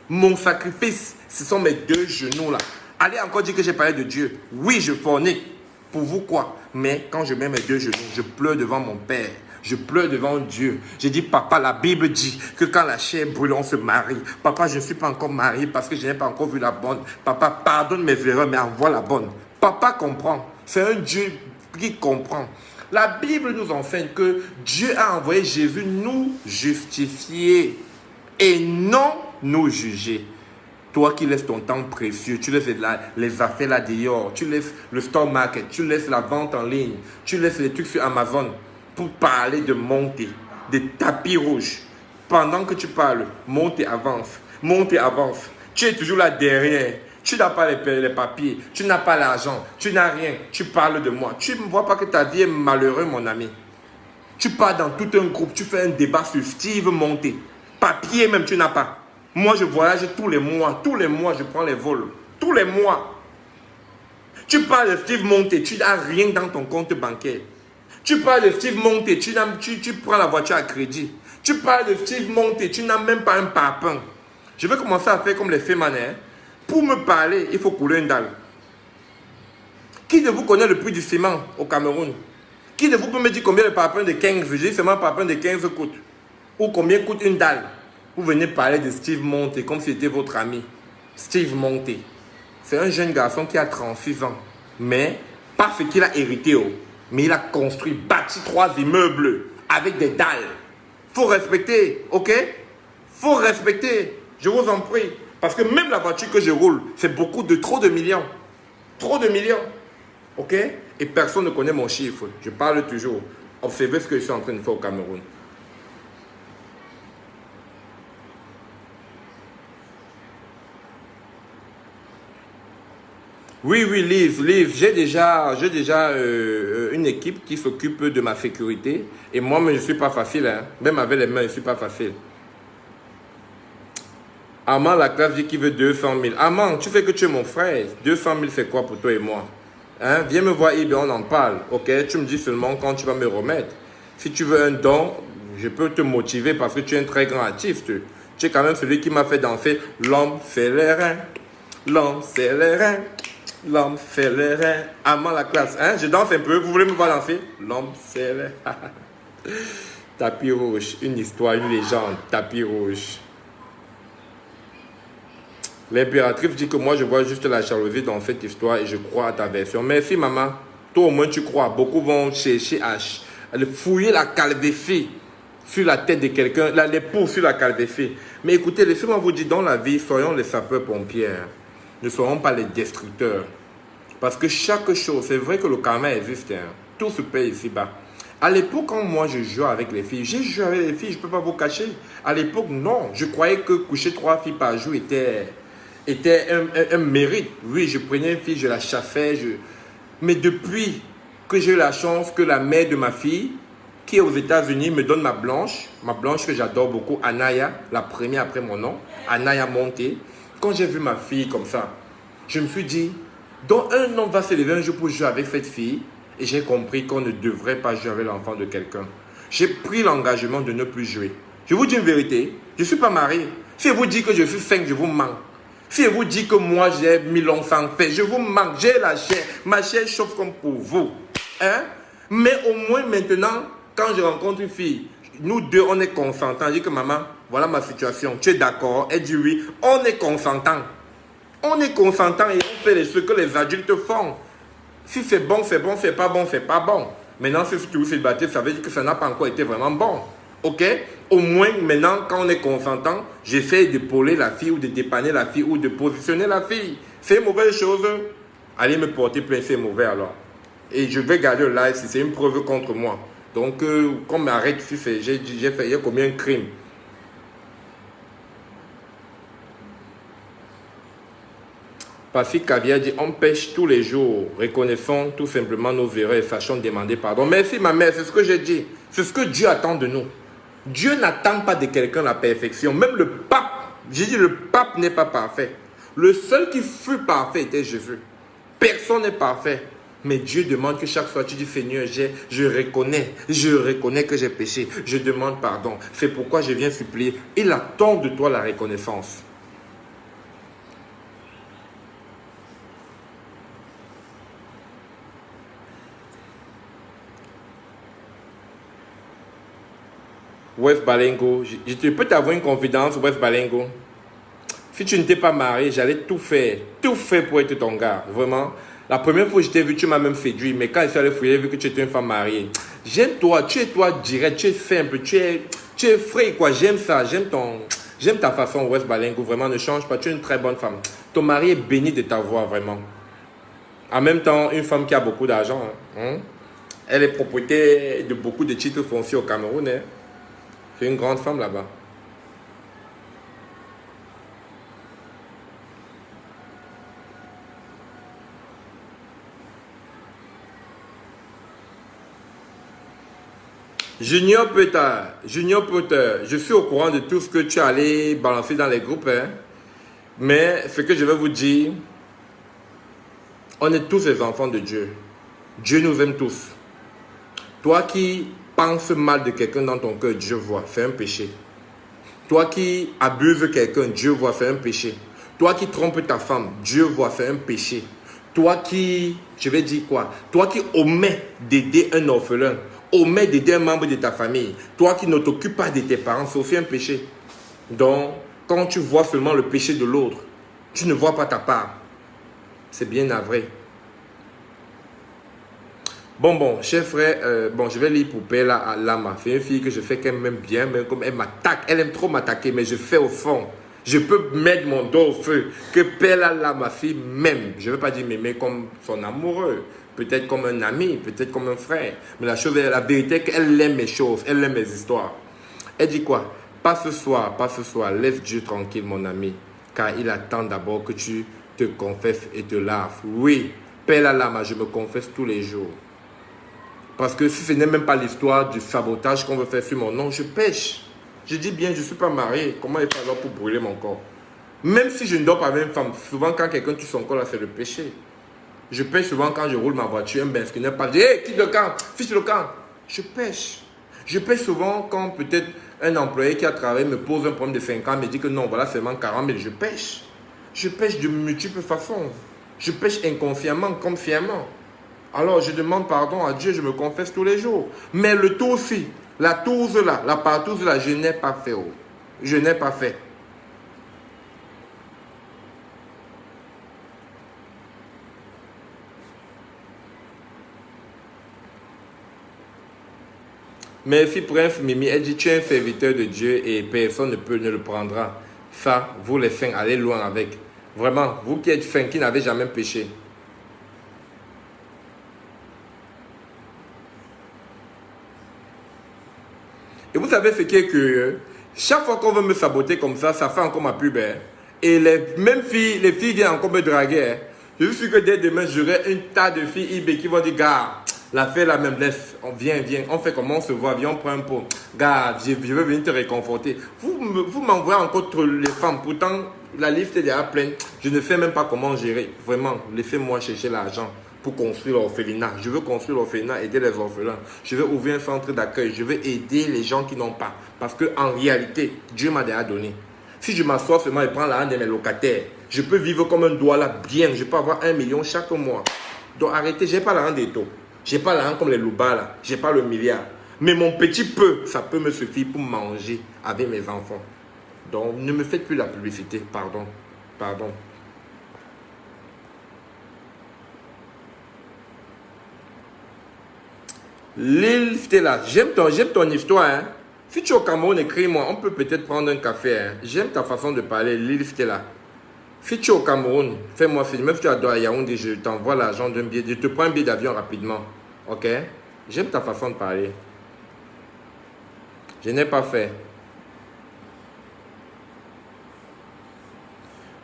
Mon sacrifice, ce sont mes 2 genoux là. Allez encore dire que j'ai parlé de Dieu. Oui, je fornique. Pour vous quoi? Mais quand je mets mes 2 genoux, je pleure devant mon Père. Je pleure devant Dieu. Je dis, papa, la Bible dit que quand la chair brûle, on se marie. Papa, je ne suis pas encore marié parce que je n'ai pas encore vu la bonne. Papa, pardonne mes erreurs, mais envoie la bonne. Papa comprend. C'est un Dieu qui comprend. La Bible nous enseigne que Dieu a envoyé Jésus nous justifier et non nous juger. Toi qui laisses ton temps précieux, tu laisses les affaires là dehors, tu laisses le stock market, tu laisses la vente en ligne, tu laisses les trucs sur Amazon pour parler de monter, des tapis rouges. Pendant que tu parles, monte et avance, monte et avance. Tu es toujours là derrière. Tu n'as pas les papiers, tu n'as pas l'argent, tu n'as rien. Tu parles de moi. Tu ne vois pas que ta vie est malheureuse, mon ami. Tu pars dans tout un groupe, tu fais un débat sur Steve Monté. Papier même, tu n'as pas. Moi, je voyage tous les mois. Tous les mois, je prends les vols. Tous les mois. Tu parles de Steve Monté, tu n'as rien dans ton compte bancaire. Tu parles de Steve Monté, tu prends la voiture à crédit. Tu parles de Steve Monté, tu n'as même pas un parpaing. Je vais commencer à faire comme les fémanais. Pour me parler, il faut couler une dalle. Qui de vous connaît le prix du ciment au Cameroun? Qui de vous peut me dire combien le parpaing de 15, je dis seulement un parpaing de 15 coûte? Ou combien coûte une dalle? Vous venez parler de Steve Monté comme si c'était votre ami. Steve Monté. C'est un jeune garçon qui a 36 ans. Mais, pas ce qu'il a hérité. Mais il a construit, bâti 3 immeubles avec des dalles. Faut respecter, ok? Faut respecter. Je vous en prie. Parce que même la voiture que je roule, c'est trop de millions. Trop de millions. Ok? Et personne ne connaît mon chiffre. Je parle toujours. Observez ce que je suis en train de faire au Cameroun. Oui, Liv, j'ai déjà une équipe qui s'occupe de ma sécurité. Et moi, mais je ne suis pas facile. Hein. Même avec les mains, je ne suis pas facile. Armand Laclasse dit qu'il veut 200 000. Armand, tu fais que tu es mon frère. 200 000, c'est quoi pour toi et moi? Hein? Viens me voir, et on en parle. Ok? Tu me dis seulement quand tu vas me remettre. Si tu veux un don, je peux te motiver parce que tu es un très grand artiste. Tu es quand même celui qui m'a fait danser. L'homme fait les reins. L'homme fait les reins. L'homme fait les reins. Armand Laclasse. Hein? Je danse un peu. Vous voulez me voir danser? L'homme fait les reins. Tapis rouge. Une histoire, une légende. Tapis rouge. L'impératrice dit que moi je vois juste la jalousie dans cette histoire et je crois à ta version. Merci maman. Toi au moins tu crois. Beaucoup vont chercher à fouiller la calvitie sur la tête de quelqu'un, l'époux sur la calvitie. Mais écoutez, laissez-moi vous dire, dans la vie, soyons les sapeurs-pompiers. Ne soyons pas les destructeurs. Parce que chaque chose, c'est vrai que le karma existe. Hein. Tout se paye ici-bas. À l'époque, quand moi je jouais avec les filles, j'ai joué avec les filles, je ne peux pas vous cacher. À l'époque, non. Je croyais que coucher 3 filles par jour était un mérite. Oui, je prenais une fille, je la chassais. Mais depuis que j'ai eu la chance que la mère de ma fille, qui est aux États-Unis, me donne ma blanche que j'adore beaucoup, Anaya, la première après mon nom, Anaya Monté. Quand j'ai vu ma fille comme ça, je me suis dit, donc un homme va se lever un jour pour jouer avec cette fille, et j'ai compris qu'on ne devrait pas jouer avec l'enfant de quelqu'un. J'ai pris l'engagement de ne plus jouer. Je vous dis une vérité, je ne suis pas marié. Si je vous dis que je suis 5, je vous mens. Si je vous dis que moi j'ai 1000 enfants faits, je vous manque, j'ai la chair, ma chair chauffe comme pour vous. Hein? Mais au moins maintenant, quand je rencontre une fille, nous deux on est consentants. Je dis que maman, voilà ma situation, tu es d'accord? Elle dit oui, on est consentants. On est consentants et on fait ce que les adultes font. Si c'est bon, c'est bon, c'est pas bon, c'est pas bon. Maintenant, si tu veux célibataire, ça veut dire que ça n'a pas encore été vraiment bon. Ok? Au moins, maintenant, quand on est consentant, j'essaie d'épauler la fille ou de dépanner la fille ou de positionner la fille. C'est une mauvaise chose. Allez me porter plainte, c'est mauvais alors. Et je vais garder le live si c'est une preuve contre moi. Donc, qu'on m'arrête si j'ai commis un crime. Pacifique Caviar dit, on pêche tous les jours. Reconnaissons tout simplement nos erreurs et sachons demander pardon. Merci ma mère, c'est ce que j'ai dit. C'est ce que Dieu attend de nous. Dieu n'attend pas de quelqu'un la perfection. Même le pape, j'ai dit le pape n'est pas parfait. Le seul qui fut parfait était Jésus. Personne n'est parfait. Mais Dieu demande que chaque fois tu dis Seigneur, je reconnais que j'ai péché. Je demande pardon. C'est pourquoi je viens supplier. Il attend de toi la reconnaissance. West Balengo, je peux t'avoir une confidence, West Balengo. Si tu n'étais pas marié, j'allais tout faire pour être ton gars, vraiment. La première fois que je t'ai vu, tu m'as même séduit, mais quand je suis allé fouiller, j'ai vu que tu étais une femme mariée. J'aime toi, tu es direct, tu es simple, tu es frais, quoi. J'aime ça, j'aime ta façon, West Balengo, vraiment, ne change pas, tu es une très bonne femme. Ton mari est béni de t'avoir, vraiment. En même temps, une femme qui a beaucoup d'argent, hein. Elle est propriétaire de beaucoup de titres fonciers au Cameroun, hein. C'est une grande femme là-bas. Junior Potter, je suis au courant de tout ce que tu as allé balancer dans les groupes. Hein. Mais ce que je vais vous dire, on est tous les enfants de Dieu. Dieu nous aime tous. Toi qui penses mal de quelqu'un dans ton cœur, Dieu voit, c'est un péché. Toi qui abuses quelqu'un, Dieu voit, c'est un péché. Toi qui trompes ta femme, Dieu voit, c'est un péché. Toi qui, je vais dire quoi? Toi qui omets d'aider un orphelin, omets d'aider un membre de ta famille, toi qui ne t'occupes pas de tes parents, c'est aussi un péché. Donc, quand tu vois seulement le péché de l'autre, tu ne vois pas ta part. C'est bien navré. Bon, cher frère, je vais lire pour Pella Lama. C'est une fille que je fais qu'elle m'aime bien, mais comme elle m'attaque, elle aime trop m'attaquer, mais je fais au fond. Je peux mettre mon dos au feu. Que Pella Lama, fille, m'aime. Je ne veux pas dire m'aimer comme son amoureux, peut-être comme un ami, peut-être comme un frère. Mais la vérité est qu'elle aime mes choses, elle aime mes histoires. Elle dit quoi? Pas ce soir, laisse Dieu tranquille, mon ami, car il attend d'abord que tu te confesses et te laves. Oui, Pella Lama, je me confesse tous les jours. Parce que si ce n'est même pas l'histoire du sabotage qu'on veut faire sur mon nom, je pêche. Je dis bien, je ne suis pas marié. Comment il faut alors pour brûler mon corps? Même si je ne dors pas avec une femme, souvent quand quelqu'un tue son corps, là, c'est le péché. Je pêche souvent quand je roule ma voiture, un benz qui n'est pas dit, hey, quitte le camp, fiche le camp. Je pêche. Je pêche souvent quand peut-être un employé qui a travaillé me pose un problème de 5 ans, me dit que non, voilà seulement 40 000, je pêche. Je pêche de multiples façons. Je pêche inconsciemment comme fièrement. Alors je demande pardon à Dieu, je me confesse tous les jours. Mais le tout aussi, la touze là, la partouze là, je n'ai pas fait. Oh. Je n'ai pas fait. Merci Prince Mimi, elle dit tu es un serviteur de Dieu et personne ne le prendra. Ça, vous les saints, allez loin avec. Vraiment, vous qui êtes saints, qui n'avez jamais péché. Et vous savez ce qui est curieux? Chaque fois qu'on veut me saboter comme ça fait encore ma pub. Hein. Et les filles viennent encore me draguer. Hein. Je suis sûr que dès demain, j'aurai un tas de filles eBay qui vont dire, gars, la fille la même laisse, viens, on fait comment on se voit, viens, on prend un pot. Gars, je veux venir te réconforter. Vous m'envoyez encore trop les femmes, pourtant la liste est déjà pleine. Je ne sais même pas comment gérer. Vraiment, laissez-moi chercher l'argent pour construire l'orphelinat. Je veux construire l'orphelinat, aider les orphelins. Je veux ouvrir un centre d'accueil. Je veux aider les gens qui n'ont pas. Parce qu'en réalité, Dieu m'a déjà donné. Si je m'assois seulement et prends l'argent de mes locataires, je peux vivre comme un doigt là bien. Je peux avoir 1 million chaque mois. Donc arrêtez, je n'ai pas l'argent des taux. Je n'ai pas l'argent comme les loubas là. Je n'ai pas le milliard. Mais mon petit peu, ça peut me suffire pour manger avec mes enfants. Donc ne me faites plus la publicité. Pardon. Lille Stella, j'aime ton histoire. Hein. Si tu es au Cameroun, écris-moi. On peut peut-être prendre un café. Hein. J'aime ta façon de parler, Lille Stella. Si tu es au Cameroun, fais-moi signe. Même si tu es à Yaoundé, je t'envoie l'argent d'un billet. Je te prends un billet d'avion rapidement. Ok? J'aime ta façon de parler. Je n'ai pas fait.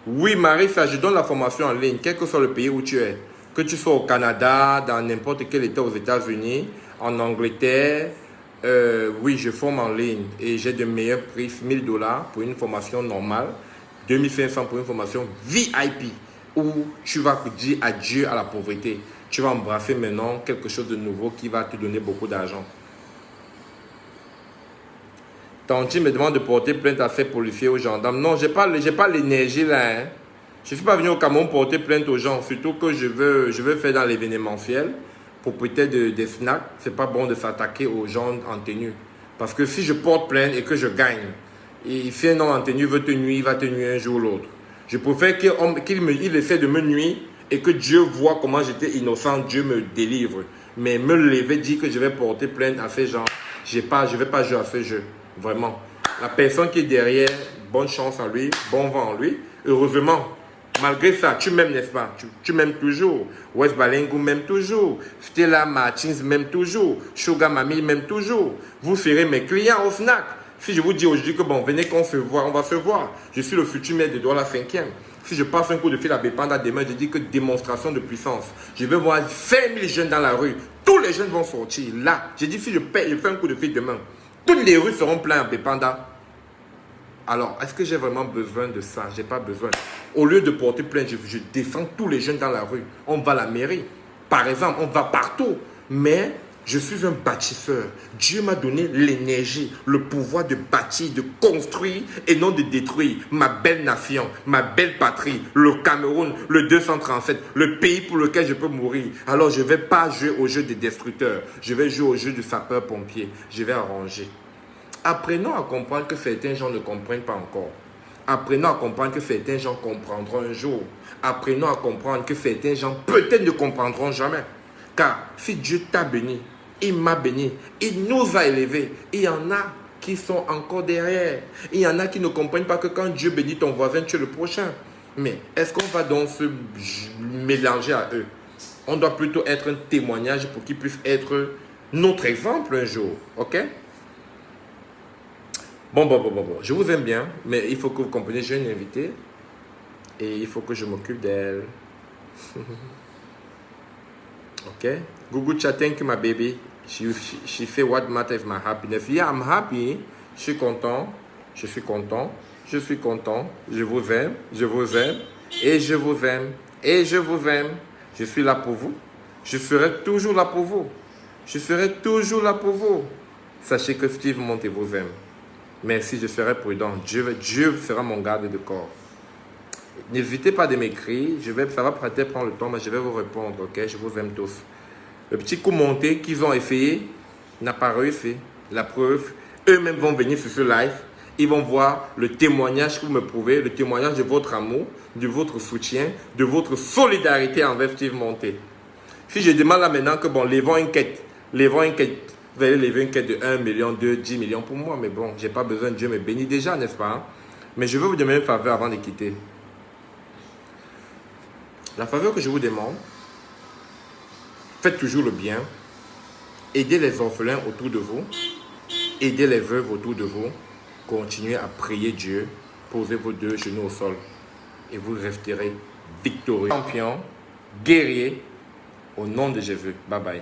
Oui, Marissa, je donne la formation en ligne, quel que soit le pays où tu es. Que tu sois au Canada, dans n'importe quel état aux États-Unis, en Angleterre, oui, je forme en ligne et j'ai de meilleurs prix, 1 000 $ pour une formation normale, 2 500 pour une formation VIP, où tu vas dire adieu à la pauvreté. Tu vas embrasser maintenant quelque chose de nouveau qui va te donner beaucoup d'argent. Tanti me demande de porter plainte à ces policiers, aux gendarmes. Non, je n'ai pas l'énergie là. Hein. Je ne suis pas venu au Cameroun porter plainte aux gens, surtout que je veux faire dans l'événementiel. Propriétaire des snacks, ce n'est pas bon de s'attaquer aux gens en tenue. Parce que si je porte plainte et que je gagne, et si un homme en tenue veut te nuire, il va te nuire un jour ou l'autre. Je préfère qu'il essaie de me nuire et que Dieu voit comment j'étais innocent, Dieu me délivre. Mais me lever, dire que je vais porter plainte à ces gens, je ne vais pas jouer à ce jeu. Vraiment. La personne qui est derrière, bonne chance en lui, bon vent en lui. Heureusement, malgré ça, tu m'aimes, n'est-ce pas? Tu m'aimes toujours. West Balengu m'aime toujours. Stella Martins m'aime toujours. Sugar Mami m'aime toujours. Vous serez mes clients au snack. Si je vous dis aujourd'hui que bon, venez qu'on se voit, on va se voir. Je suis le futur maître de Douala 5e. Si je passe un coup de fil à Bépanda demain, je dis que démonstration de puissance. Je vais voir 5000 jeunes dans la rue. Tous tous les jeunes vont sortir. Là, j'ai dit, si je fais un coup de fil demain, toutes les rues seront pleines en Pépanda. Alors, est-ce que j'ai vraiment besoin de ça? Je n'ai pas besoin. Au lieu de porter plainte, je défends tous les jeunes dans la rue. On va à la mairie. Par exemple, on va partout. Mais je suis un bâtisseur. Dieu m'a donné l'énergie, le pouvoir de bâtir, de construire et non de détruire ma belle nation, ma belle patrie, le Cameroun, le 237, le pays pour lequel je peux mourir. Alors, je ne vais pas jouer au jeu des destructeurs. Je vais jouer au jeu du sapeur-pompier. Je vais arranger. Apprenons à comprendre que certains gens ne comprennent pas encore. Apprenons à comprendre que certains gens comprendront un jour. Apprenons à comprendre que certains gens peut-être ne comprendront jamais. Car si Dieu t'a béni, il m'a béni, il nous a élevés. Il y en a qui sont encore derrière. Il y en a qui ne comprennent pas que quand Dieu bénit ton voisin, tu es le prochain. Mais est-ce qu'on va donc se mélanger à eux? On doit plutôt être un témoignage pour qu'ils puissent être notre exemple un jour. Ok? Bon. Je vous aime bien, mais il faut que vous compreniez, j'ai une invitée et il faut que je m'occupe d'elle. Ok? Google chat, thank you, my baby. She say what matters is my happiness. Yeah, I'm happy. Je suis content. Je suis content. Je suis content. Je vous aime. Je vous aime. Et je vous aime. Et je vous aime. Je suis là pour vous. Je serai toujours là pour vous. Je serai toujours là pour vous. Sachez que Steve Monté vous aime. Merci, je serai prudent. Dieu sera mon garde de corps. N'hésitez pas de m'écrire. Ça va peut-être prendre le temps, mais je vais vous répondre. Ok, je vous aime tous. Le petit coup monté qu'ils ont essayé n'a pas réussi. La preuve, eux-mêmes vont venir sur ce live. Ils vont voir le témoignage que vous me prouvez, le témoignage de votre amour, de votre soutien, de votre solidarité envers Steve Monté. Si je demande là maintenant que bon, levons une quête. Vous allez lever une quête de 1 million, 2, 10 millions pour moi. Mais bon, je n'ai pas besoin, Dieu me bénit déjà, n'est-ce pas? Hein? Mais je veux vous demander une faveur avant de quitter. La faveur que je vous demande, faites toujours le bien. Aidez les orphelins autour de vous. Aidez les veuves autour de vous. Continuez à prier Dieu. Posez vos deux genoux au sol. Et vous resterez victorieux. Champion, guerrier, au nom de Jésus. Bye bye.